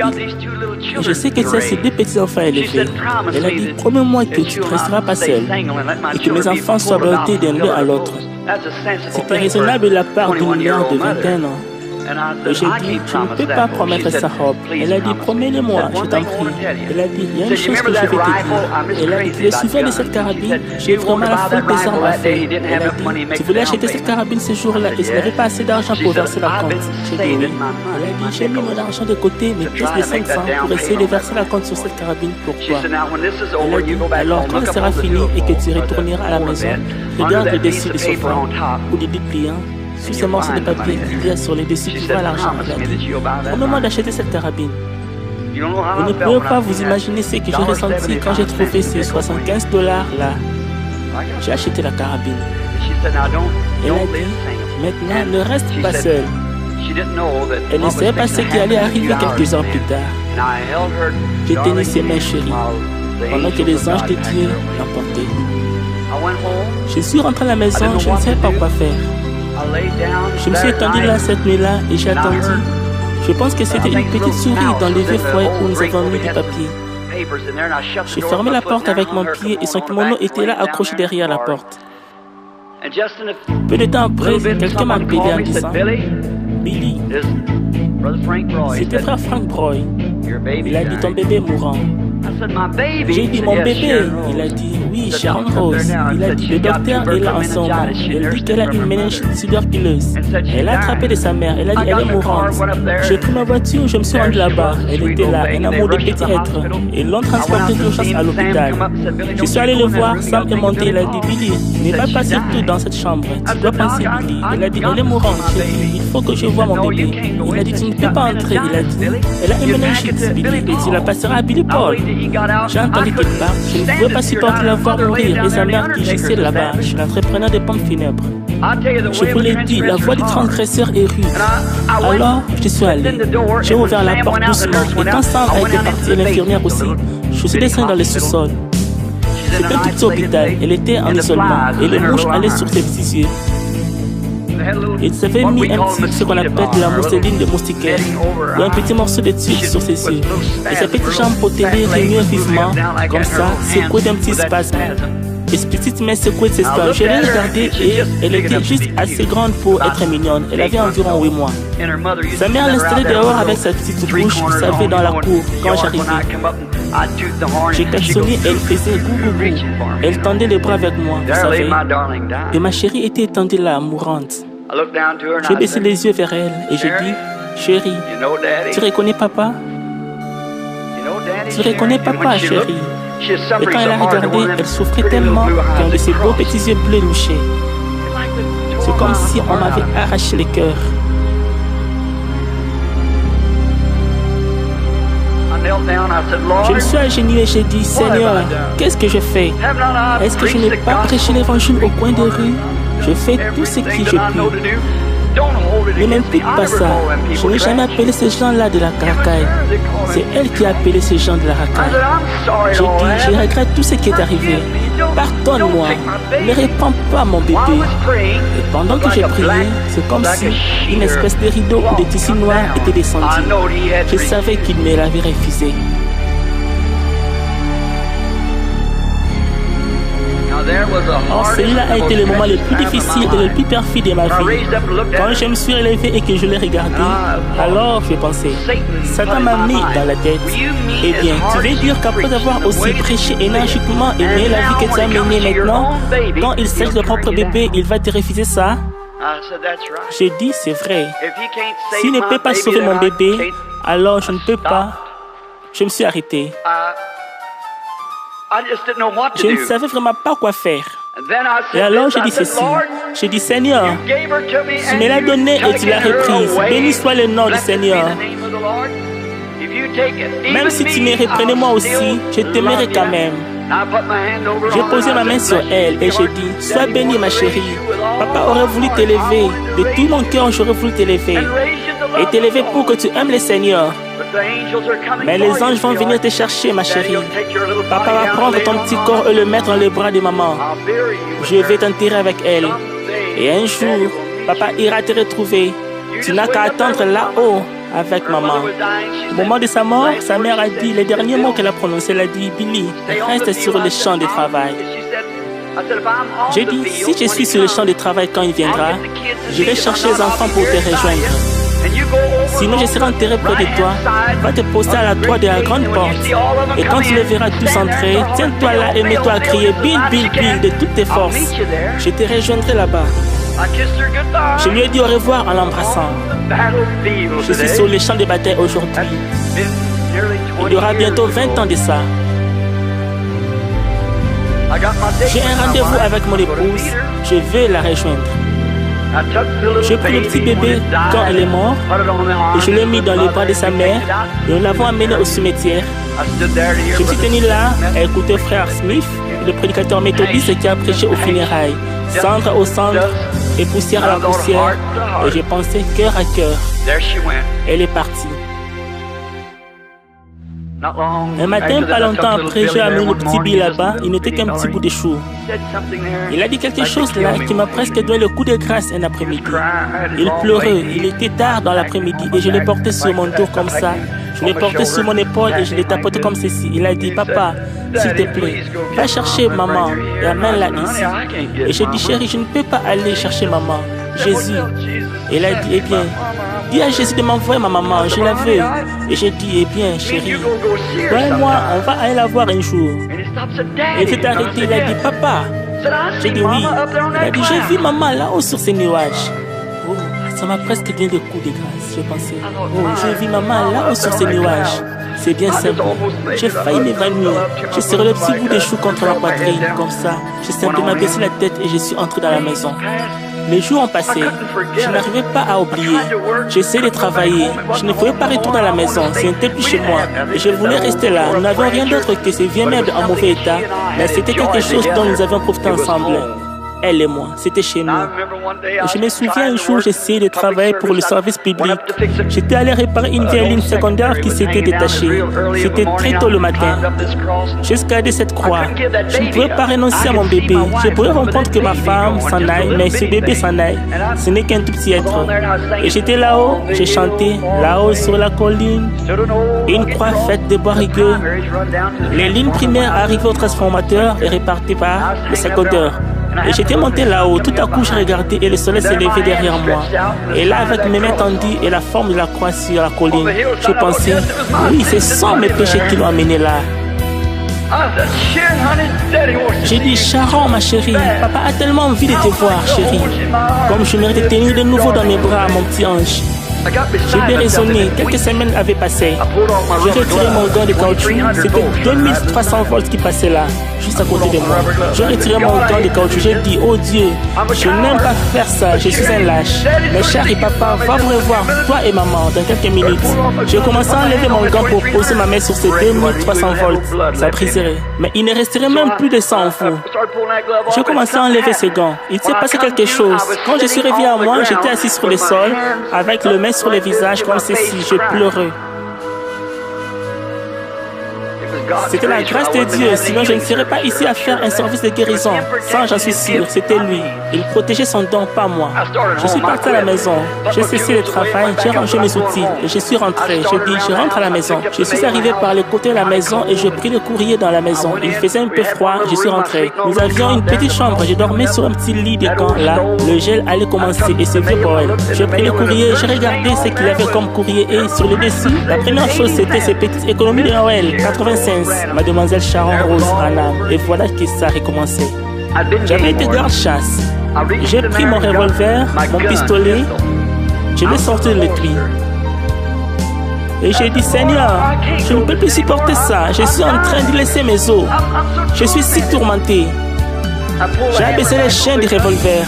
Speaker 1: Et je sais que c'est ces 2 petits enfants élevés. Elle a dit, promets-moi que tu ne resteras pas seul et que mes enfants soient dotés d'un l'un à l'autre. C'était raisonnable de la part d'une mère de 21 ans. Et j'ai dit, je ne peux pas promettre sa robe. Elle a dit, promets-le-moi, je t'en prie. Elle a dit, il y a une chose que je vais te dire. Elle a dit, tu te souviens de cette carabine? J'ai vraiment la foule pesante à faire. Elle a dit, tu voulais acheter cette carabine ce jour-là et tu n'avais pas assez d'argent pour verser la compte. J'ai dit oui. Elle a dit, j'ai mis mon argent de côté, mais plus de 500 pour essayer de verser la compte sur cette carabine pour toi. Elle a dit, alors quand ce sera fini et que tu retourneras à la maison, regarde le dessus du sofa ou du dépliant. Sous ces morceaux de papier qu'il y a sur les dessus, tu vois l'argent. Au moment d'acheter cette carabine, vous ne pouvez pas vous imaginer ce que j'ai ressenti quand j'ai trouvé ces 75 dollars là. J'ai acheté la carabine. Elle a dit, maintenant ne reste pas seule. Elle ne savait pas ce qui allait arriver quelques heures plus tard. J'ai tenu ses mains chéries pendant que les anges de Dieu l'emportaient. Je suis rentré à la maison, je ne savais pas quoi faire. Je me suis étendu là cette nuit-là et j'ai attendu. Je pense que c'était une petite souris dans le vieux foyer où nous avons mis du papier. J'ai fermé la porte avec mon pied et son kimono était là accroché derrière la porte. Peu de temps après, quelqu'un m'a appelé en disant, Billy, c'était frère Frank Broy. Il a dit ton bébé est mourant. J'ai dit mon bébé. Il a dit oui, Sharon Rose. Il a dit le docteur est là en ce moment. Elle dit qu'elle a une méningite tuberculeuse. Elle a attrapé de sa mère. Elle a dit elle est mourante. J'ai pris ma voiture, je me suis rendu là-bas. Elle était là, un amour de petit être. Ils l'ont transportée d'urgence à l'hôpital. Je suis allé le voir, Sam est monté. Il a dit Billy, ne va pas surtout dans cette chambre. Tu dois penser Billy. Elle a dit elle est mourante. J'ai dit il faut que je voie mon bébé. Il a dit tu ne peux pas entrer. Il a dit elle a une méningite. Billy, et tu la passeras à Billy Paul. J'ai entendu qu'il parle. Je ne pouvais pas supporter la voir mourir et sa mère dit je sais là-bas, je suis l'entrepreneur des pompes funèbres. Je vous l'ai dit, la voix du transgresseur est rude. Alors, je suis allé. J'ai ouvert la porte doucement et quand Sam a été parti et l'infirmière aussi, je suis descendu dans le sous-sol. C'était un tout petit hôpital, elle était en isolement et les mouches allaient sur ses petits yeux. Ils avaient mis ce qu'on appelle de la mousseline de moustiquaire ou un petit morceau de tuile sur ses yeux. Et sa petite jambe potélée remuait vivement, comme ça, secouée d'un petit spasme. Et cette petite main secouée de ses spasmes. Je l'ai regardée et elle était juste assez grande pour être mignonne. Elle avait environ 8 mois. Sa mère l'installait dehors avec sa petite bouche, vous savez, dans la cour, quand j'arrivais. J'ai klaxonné et elle faisait gou-gou-gou. Elle tendait les bras avec moi, vous savez. Et ma chérie était étendue là, mourante. J'ai baissé les yeux vers elle et j'ai dit, chérie, tu reconnais papa? Tu reconnais papa, chérie? Et quand elle a regardé, elle souffrait tellement qu'un de ses beaux petits yeux bleus louchaient. C'est comme si on m'avait arraché le cœur. Je me suis agenouillé et j'ai dit, Seigneur, qu'est-ce que je fais? Est-ce que je n'ai pas prêché l'évangile au coin des rues? Je fais tout ce que je peux. Ne m'impute pas ça. Je n'ai jamais appelé ces gens-là de la racaille. C'est elle qui a appelé ces gens de la racaille. J'ai dit, je regrette tout ce qui est arrivé. Pardonne-moi. Ne répands pas mon bébé. Et pendant que j'ai prié, c'est comme si une espèce de rideau ou de tissu noir était descendu. Je savais qu'il me l'avait refusé. Oh, celui-là a été le moment le plus difficile et le plus perfide de ma vie. Quand je me suis relevé et que je l'ai regardé, alors j'ai pensé, Satan m'a mis dans la tête. Eh bien, tu veux dire qu'après avoir aussi prêché énergiquement et mené la vie que tu as menée maintenant, quand il s'agit de ton propre bébé, il va te refuser ça? J'ai dit, c'est vrai. S'il ne peut pas sauver mon bébé, alors je ne peux pas. Je me suis arrêté. Je ne savais vraiment pas quoi faire. Et alors j'ai dit ceci. J'ai dit, Seigneur, tu me l'as donnée et tu l'as reprise. Béni soit le nom du Seigneur. Même si tu me reprenais moi aussi, je t'aimerais quand même. J'ai posé ma main sur elle et j'ai dit, sois bénie ma chérie. Papa aurait voulu t'élever. De tout mon cœur, j'aurais voulu t'élever. Et t'élever pour que tu aimes le Seigneur. Mais les anges vont venir te chercher, ma chérie. Papa va prendre ton petit corps et le mettre dans les bras de maman. Je vais t'enterrer avec elle. Et un jour, papa ira te retrouver. Tu n'as qu'à attendre là-haut avec maman. Au moment de sa mort, sa mère a dit, les derniers mots qu'elle a prononcés, elle a dit, Billy, reste sur le champ de travail. J'ai dit, si je suis sur le champ de travail quand il viendra, j'irai chercher les enfants pour te rejoindre. Sinon, je serai enterré près de toi. Va te poster à la droite de la grande porte. Et quand tu les verras tous entrer, tiens-toi là et mets-toi à crier Bill, Bill, Bill de toutes tes forces. Je te rejoindrai là-bas. Je lui ai dit au revoir en l'embrassant. Je suis sur les champs de bataille aujourd'hui. Il y aura bientôt 20 ans de ça. J'ai un rendez-vous avec mon épouse. Je vais la rejoindre. J'ai pris le petit bébé quand elle est morte et je l'ai mis dans les bras de sa mère et nous l'avons amené au cimetière. Je me suis tenu là à écouter frère Smith, le prédicateur méthodiste qui a prêché aux funérailles, cendre au cendre et poussière à la poussière, et j'ai pensé cœur à cœur. Elle est partie. Un matin, pas longtemps après, j'ai amené le petit Bill là-bas. Il n'était qu'un petit bout de chou. Il a dit quelque chose là qui m'a presque donné le coup de grâce un après-midi. Il pleurait. Il était tard dans l'après-midi et je l'ai porté sur mon dos comme ça. Je l'ai porté sur mon épaule et je l'ai tapoté comme ceci. Il a dit, papa, s'il te plaît, va chercher maman et amène-la ici. Et j'ai dit, chérie, je ne peux pas aller chercher maman. Jésus. Et il a dit, eh bien, dis à Jésus de m'envoyer ma maman, je la veux. Et j'ai dit, eh bien, chérie, toi et moi, on va aller la voir un jour. Et il s'est arrêté, il a dit, papa. J'ai dit oui. Il a dit, j'ai vu maman là-haut sur ces nuages. Oh, ça m'a presque donné des coups de grâce. Je pensais, oh, j'ai vu maman là-haut sur ces nuages. C'est bien simple. J'ai failli m'évanouir. J'ai serré le petit bout de chou contre ma poitrine, comme ça. J'ai simplement baissé la tête et je suis entré dans la maison. Les jours ont passé. Je n'arrivais pas à oublier. J'essayais de travailler. Je ne pouvais pas retourner à la maison. Ce n'était plus chez moi. Et je voulais rester là. Nous n'avions rien d'autre que ces vieux meubles en mauvais état. Mais c'était quelque chose dont nous avions profité ensemble. Elle et moi, c'était chez nous. Et je me souviens un jour, j'essayais de travailler pour le service public. J'étais allé réparer une vieille ligne secondaire qui s'était détachée. C'était très tôt le matin. J'escaladais cette croix. Je ne pouvais pas renoncer à mon bébé. Je pouvais comprendre que ma femme s'en aille, mais ce bébé s'en aille. Ce n'est qu'un tout petit être. Et j'étais là-haut, j'ai chanté, là-haut sur la colline. Une croix faite de bois rigueux. Les lignes primaires arrivaient au transformateur et réparties par le secondaire. Et j'étais monté là-haut, tout à coup j'ai regardé et le soleil s'est levé derrière moi. Et là, avec mes mains tendues et la forme de la croix sur la colline, je pensais, oui, ce sont mes péchés qui l'ont amené là. J'ai dit, Sharon, ma chérie, papa a tellement envie de te voir, chérie. Comme je mérite de tenir de nouveau dans mes bras, mon petit ange. J'ai bien raisonné. Quelques semaines avaient passé. J'ai retiré mon gant de caoutchouc. C'était 2300 volts qui passaient là, juste à côté de moi. J'ai retiré mon gant de caoutchouc. J'ai dit, oh Dieu, je n'aime pas faire ça. Je suis un lâche. Mais chéri papa, va vous revoir, toi et maman, dans quelques minutes. J'ai commencé à enlever mon gant pour poser ma main sur ces 2300 volts. Ça briserait. Mais il ne resterait même plus de sang en vous. J'ai commencé à enlever ces gants. Il s'est passé quelque chose. Quand je suis revenu à moi, j'étais assis sur le sol, avec le main sur le visage comme ceci. Je pleurais. C'était la grâce de Dieu, sinon je ne serais pas ici à faire un service de guérison. Ça, j'en suis sûr, c'était lui. Il protégeait son don, pas moi. Je suis parti à la maison. J'ai cessé le travail, j'ai rangé mes outils et je suis rentré. Je dis, je rentre à la maison. Je suis arrivé par le côté de la maison et j'ai pris le courrier dans la maison. Il faisait un peu froid, je suis rentré. Nous avions une petite chambre, je dormais sur un petit lit de camp là. Le gel allait commencer et c'est vieux pour elle. J'ai pris le courrier, j'ai regardé ce qu'il y avait comme courrier et sur le dessus, la première chose c'était ces petites économies de Noël, 85. Mademoiselle Sharon Rose Ranam. Et voilà que ça a recommencé. J'avais été garde-chasse. J'ai pris mon revolver, mon pistolet, je l'ai sorti de l'étui. Et j'ai dit, Seigneur, je ne peux plus supporter ça. Je suis en train de laisser mes os. Je suis si tourmenté. J'ai abaissé les chaînes du revolver.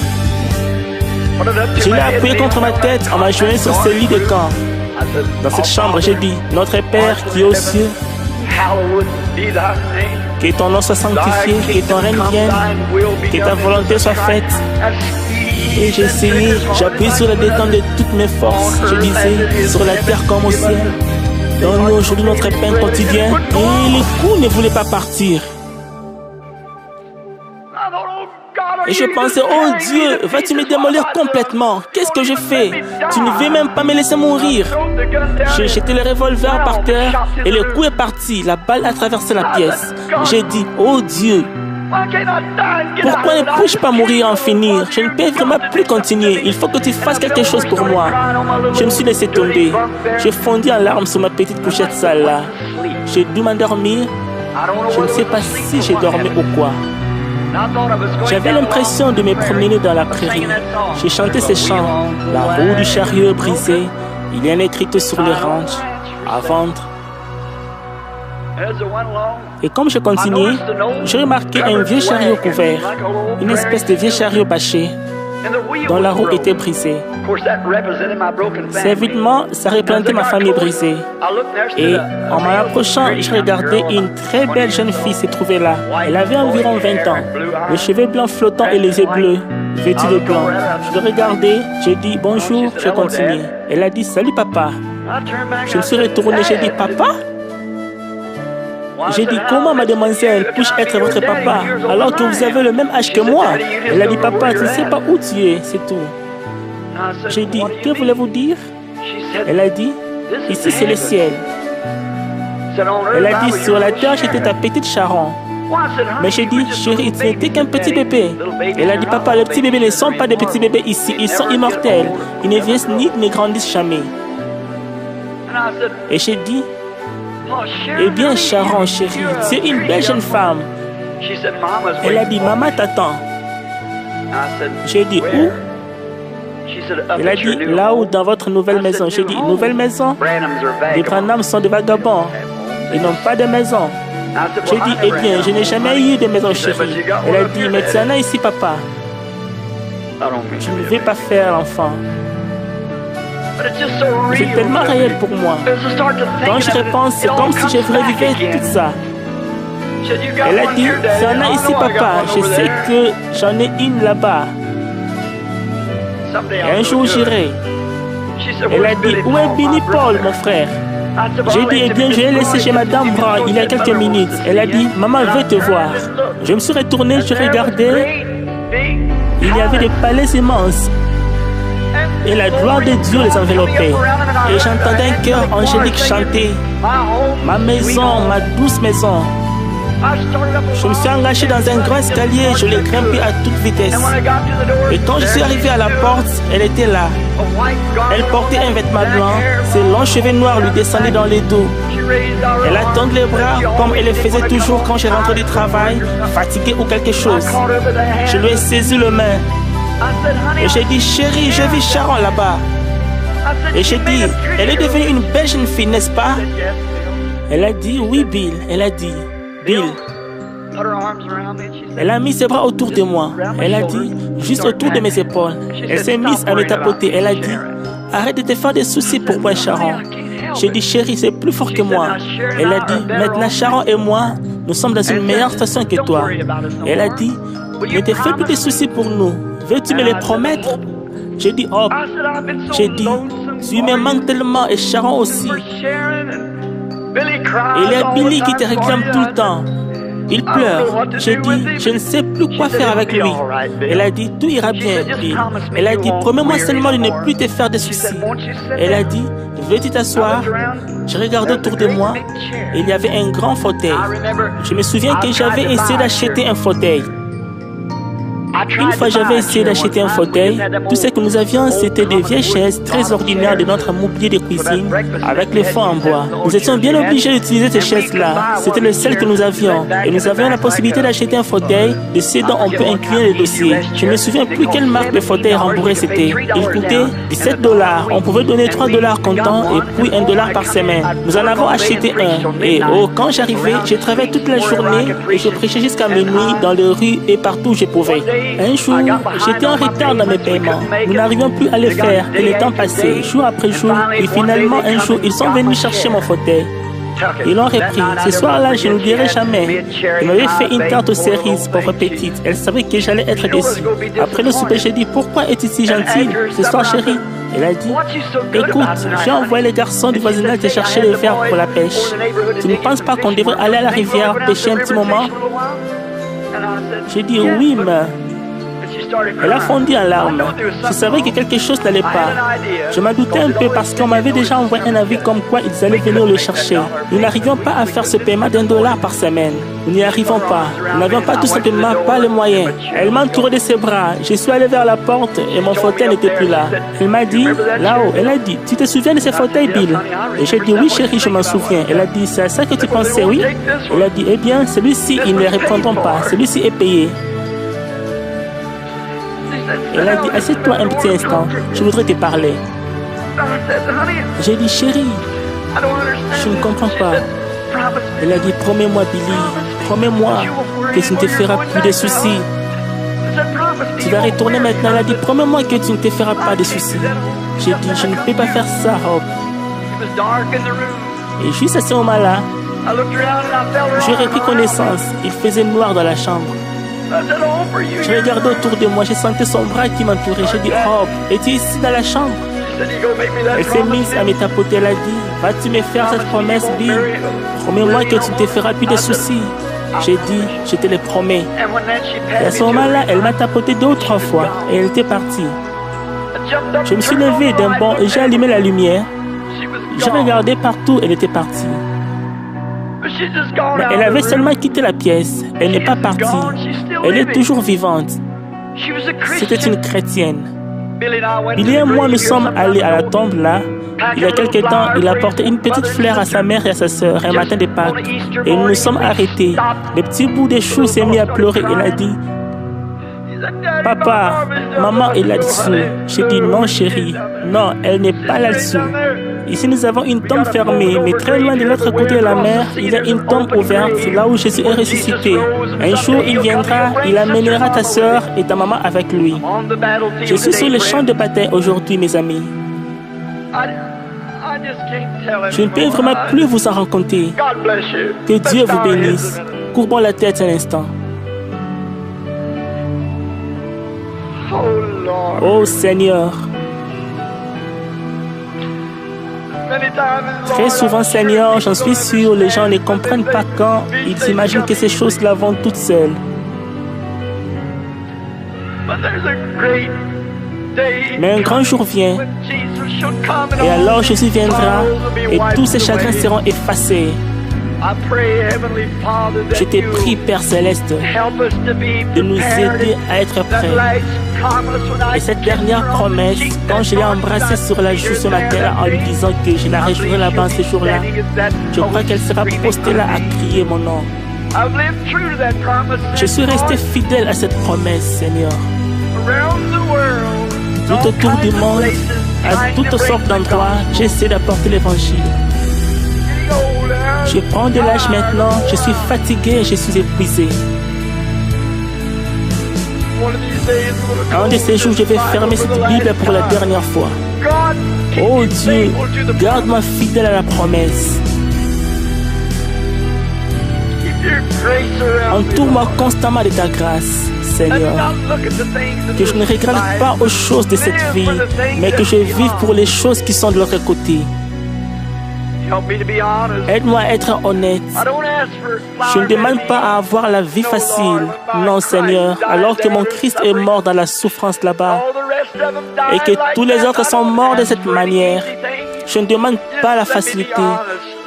Speaker 1: Je l'ai appuyé contre ma tête en m'agenouillant sur ce lit de camp. Dans cette chambre, j'ai dit, Notre Père qui est aux cieux, que ton nom soit sanctifié, que ton règne vienne, que ta volonté soit faite. Et j'ai essayé, j'appuie sur la détente de toutes mes forces. Je disais, sur la terre comme au ciel. Donne-nous aujourd'hui notre pain quotidien. Et les coups ne voulaient pas partir. Et je pensais, oh Dieu, vas-tu me démolir complètement? Qu'est-ce que je fais? Tu ne veux même pas me laisser mourir. J'ai jeté le revolver par terre et le coup est parti. La balle a traversé la pièce. J'ai dit, oh Dieu, pourquoi ne puis-je pas mourir en finir? Je ne peux vraiment plus continuer. Il faut que tu fasses quelque chose pour moi. Je me suis laissé tomber. J'ai fondu en larmes sur ma petite couchette sale là. J'ai dû m'endormir. Je ne sais pas si j'ai dormi ou quoi. J'avais l'impression de me promener dans la prairie. J'ai chanté ces chants. La roue du chariot brisée. Il y a une écrite sur les ranches. À vendre. Et comme je continuais, j'ai remarqué un vieux chariot couvert. Une espèce de vieux chariot bâché, dont la roue était brisée. Évidemment, ça représentait ma famille brisée. Et en m'approchant, je regardais une très belle jeune fille se trouver là. Elle avait environ 20 ans, les cheveux blancs flottants et les yeux bleus, vêtus de blanc. Je l'ai regardée, j'ai dit bonjour, je continue. Elle a dit salut papa. Je me suis retourné, j'ai dit papa? J'ai dit, comment mademoiselle puis-je être votre papa alors que vous avez le même âge que moi? Elle a dit, papa, tu ne sais pas où tu es, c'est tout. J'ai dit, que voulez-vous dire? Elle a dit, ici c'est le ciel. Elle a dit, sur la terre j'étais ta petite Sharon. Mais j'ai dit, chérie, tu n'étais qu'un petit bébé. Elle a dit, papa, les petits bébés ne sont pas des petits bébés ici, ils sont immortels. Ils ne vieillissent ni ne grandissent jamais. Et j'ai dit, eh bien, Sharon, chérie, tu es une belle jeune femme. Elle a dit, maman t'attend. J'ai dit, où? Elle a dit, là-haut, dans votre nouvelle maison. J'ai dit, nouvelle maison? Les Branham sont des vagabonds. Ils n'ont pas de maison. J'ai dit, eh bien, je n'ai jamais eu de maison, chérie. Elle a dit, mais tu en as ici, papa. Je ne vais pas faire l'enfant. C'est tellement réel pour moi. Quand je repense, c'est comme si je revivais tout ça. Elle a dit, tu en as ici, papa. Je sais que j'en ai une là-bas. Et un jour, j'irai. Elle a dit, où est Billy Paul, mon frère? J'ai dit, eh bien, je l'ai laissé chez Madame Brun il y a quelques minutes. Elle a dit, maman veut te voir. Je me suis retourné, je regardais. Il y avait des palais immenses. Et la gloire de Dieu les enveloppait. Et j'entendais un cœur angélique chanter. Ma maison, ma douce maison. Je me suis engagé dans un grand escalier, je l'ai grimpé à toute vitesse. Et quand je suis arrivé à la porte, elle était là. Elle portait un vêtement blanc, ses longs cheveux noirs lui descendaient dans les dos. Elle a tendu les bras comme elle le faisait toujours quand je rentrais du travail, fatigué ou quelque chose. Je lui ai saisi le main. Et j'ai dit, chérie, je vis Sharon là-bas. Et j'ai dit, elle est devenue une belle jeune fille, n'est-ce pas? Elle a dit, oui, Bill. Elle a dit, Bill. Elle a mis ses bras autour de moi. Elle a dit, juste autour de mes épaules. Elle s'est mise à me tapoter. Elle a dit, arrête de te faire des soucis pour moi, Sharon. J'ai dit, chérie, c'est plus fort que moi. Elle a dit, maintenant, Sharon et moi, nous sommes dans une meilleure situation que toi. Elle a dit, ne te fais plus de soucis pour nous. Veux-tu me les promettre? J'ai dit, oh. J'ai dit, tu me manques tellement et Sharon aussi. Il y a Billy qui te réclame tout le temps. Il pleure. J'ai dit, je ne sais plus quoi faire avec lui. Elle a dit, tout ira bien, Bill. Elle a dit, promets-moi seulement de ne plus te faire de soucis. Elle a dit, veux-tu t'asseoir? Je regardais autour de moi et il y avait un grand fauteuil. Je me souviens que j'avais essayé d'acheter un fauteuil. Une fois, j'avais essayé d'acheter un fauteuil. Tout ce que nous avions, c'était des vieilles chaises très ordinaires de notre mobilier de cuisine avec les fonds en bois. Nous étions bien obligés d'utiliser ces chaises-là. C'était le seul que nous avions. Et nous avions la possibilité d'acheter un fauteuil de ceux dont on peut incliner le dossier. Je ne me souviens plus quelle marque de fauteuil rembourré c'était. Il coûtait $17. On pouvait donner $3 comptant et puis $1 par semaine. Nous en avons acheté un. Et quand j'arrivais, je travaillais toute la journée et je prêchais jusqu'à minuit dans les rues et partout où je pouvais. Un jour, j'étais en retard dans mes paiements. Nous n'arrivions plus à les faire et le temps passait, jour après jour. Et finalement, un jour, ils sont venus chercher mon fauteuil. Ils l'ont repris. Ce soir-là, je n'oublierai jamais. Ils m'avaient fait une tarte aux cerises, pauvre petite. Elle savait que j'allais être déçue. Après le souper, j'ai dit, pourquoi es-tu si gentille ce soir, chérie? Elle a dit, écoute, j'ai envoyé les garçons du voisinage te chercher le verre pour la pêche. Tu ne penses pas qu'on devrait aller à la rivière pêcher un petit moment? J'ai dit, oui, mais... Elle a fondu en larmes. Je savais que quelque chose n'allait pas. Je m'en doutais un peu parce qu'on m'avait déjà envoyé un avis comme quoi ils allaient venir le chercher. Nous n'arrivions pas à faire ce paiement $1 par semaine. Nous n'y arrivons pas. Nous n'avions pas tout simplement pas les moyens. Elle m'a entouré de ses bras. Je suis allé vers la porte et mon fauteuil n'était plus là. Elle m'a dit, là-haut, elle a dit, tu te souviens de ce fauteuil, Bill? Et j'ai dit, oui, chérie, je m'en souviens. Elle a dit, c'est à ça que tu pensais, oui? Elle a dit, eh bien, celui-ci, ils ne le reprendront pas. Celui-ci est payé. Elle a dit, assieds-toi un petit instant, je voudrais te parler. J'ai dit, chérie, je ne comprends pas. Elle a dit, promets-moi, Billy, promets-moi que tu ne te feras plus de soucis. Tu vas retourner maintenant. Elle a dit, promets-moi que tu ne te feras pas de soucis. J'ai dit, je ne peux pas faire ça, Rob. Et juste à ce moment-là, j'ai repris connaissance. Il faisait noir dans la chambre. Je regardais autour de moi, j'ai senti son bras qui m'entourait. J'ai dit, Rob, es-tu ici dans la chambre? Elle s'est mise à me tapoter. Elle a dit, vas-tu me faire cette promesse, Bill? Promets-moi que tu ne te feras plus de soucis. J'ai dit, je te le promets. Et à ce moment-là, elle m'a tapoté 2 ou 3 fois et elle était partie. Je me suis levé d'un bond et j'ai allumé la lumière. J'ai regardé partout, elle était partie. Mais elle avait seulement quitté la pièce. Elle n'est pas partie. Elle est toujours vivante. C'était une chrétienne. Billy et moi, nous sommes allés à la tombe là. Il y a quelque temps, il a porté une petite fleur à sa mère et à sa sœur un matin de Pâques. Et nous nous sommes arrêtés. Le petit bout de chou s'est mis à pleurer. Il a dit, papa, maman est là-dessous. J'ai dit, non chérie, non, elle n'est pas là-dessous. Ici, nous avons une tombe fermée, mais très loin de l'autre côté de la mer, il y a une tombe ouverte, là où Jésus est ressuscité. Un jour, il viendra, il amènera ta sœur et ta maman avec lui. Je suis sur le champ de bataille aujourd'hui, mes amis. Je ne peux vraiment plus vous en raconter. Que Dieu vous bénisse. Courbons la tête un instant. Oh Seigneur. Très souvent, Seigneur, j'en suis sûr, les gens ne comprennent pas quand ils imaginent que ces choses-là vont toutes seules. Mais un grand jour vient, et alors Jésus viendra, et tous ces chagrins seront effacés. Je te prie, Père Céleste, de nous aider à être prêts. Et cette dernière promesse, quand je l'ai embrassée sur la joue ce matin en lui disant que je la rejouerai là-bas ce jour-là, je crois qu'elle sera postée là à crier mon nom. Je suis resté fidèle à cette promesse, Seigneur. Tout autour du monde, À toutes sortes d'endroits, j'essaie d'apporter l'évangile. Je prends de l'âge maintenant, je suis fatigué, je suis épuisé. Un de ces jours, je vais fermer cette Bible pour la dernière fois. Oh Dieu, garde-moi fidèle à la promesse. Entoure-moi constamment de ta grâce, Seigneur. Que je ne regrette pas aux choses de cette vie, mais que je vive pour les choses qui sont de l'autre côté. Aide-moi à être honnête. Je ne demande pas à avoir la vie facile. Non, Seigneur, alors que mon Christ est mort dans la souffrance là-bas et que tous les autres sont morts de cette manière, je ne demande pas la facilité.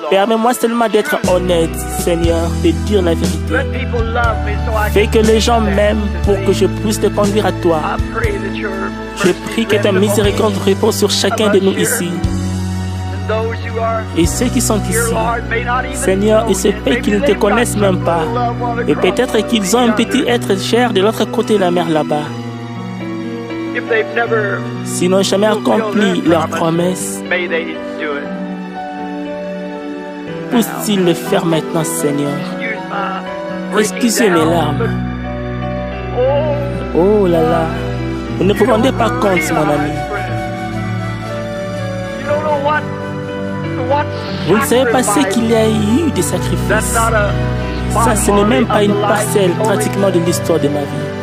Speaker 1: Permets-moi seulement d'être honnête, Seigneur, de dire la vérité. Fais que les gens m'aiment pour que je puisse les conduire à toi. Je prie que ta miséricorde repose sur chacun de nous ici. Et ceux qui sont ici, Seigneur, il se peut qu'ils ne te connaissent même pas. Et peut-être qu'ils ont un petit être cher de l'autre côté de la mer là-bas. S'ils n'ont jamais accompli leur promesse, puissent-ils le faire maintenant, Seigneur? Excusez mes larmes. Oh là là, vous ne vous rendez pas compte, mon ami. Vous ne savez pas ce qu'il y a eu de sacrifices. Ça, ce n'est même pas une parcelle pratiquement de l'histoire de ma vie.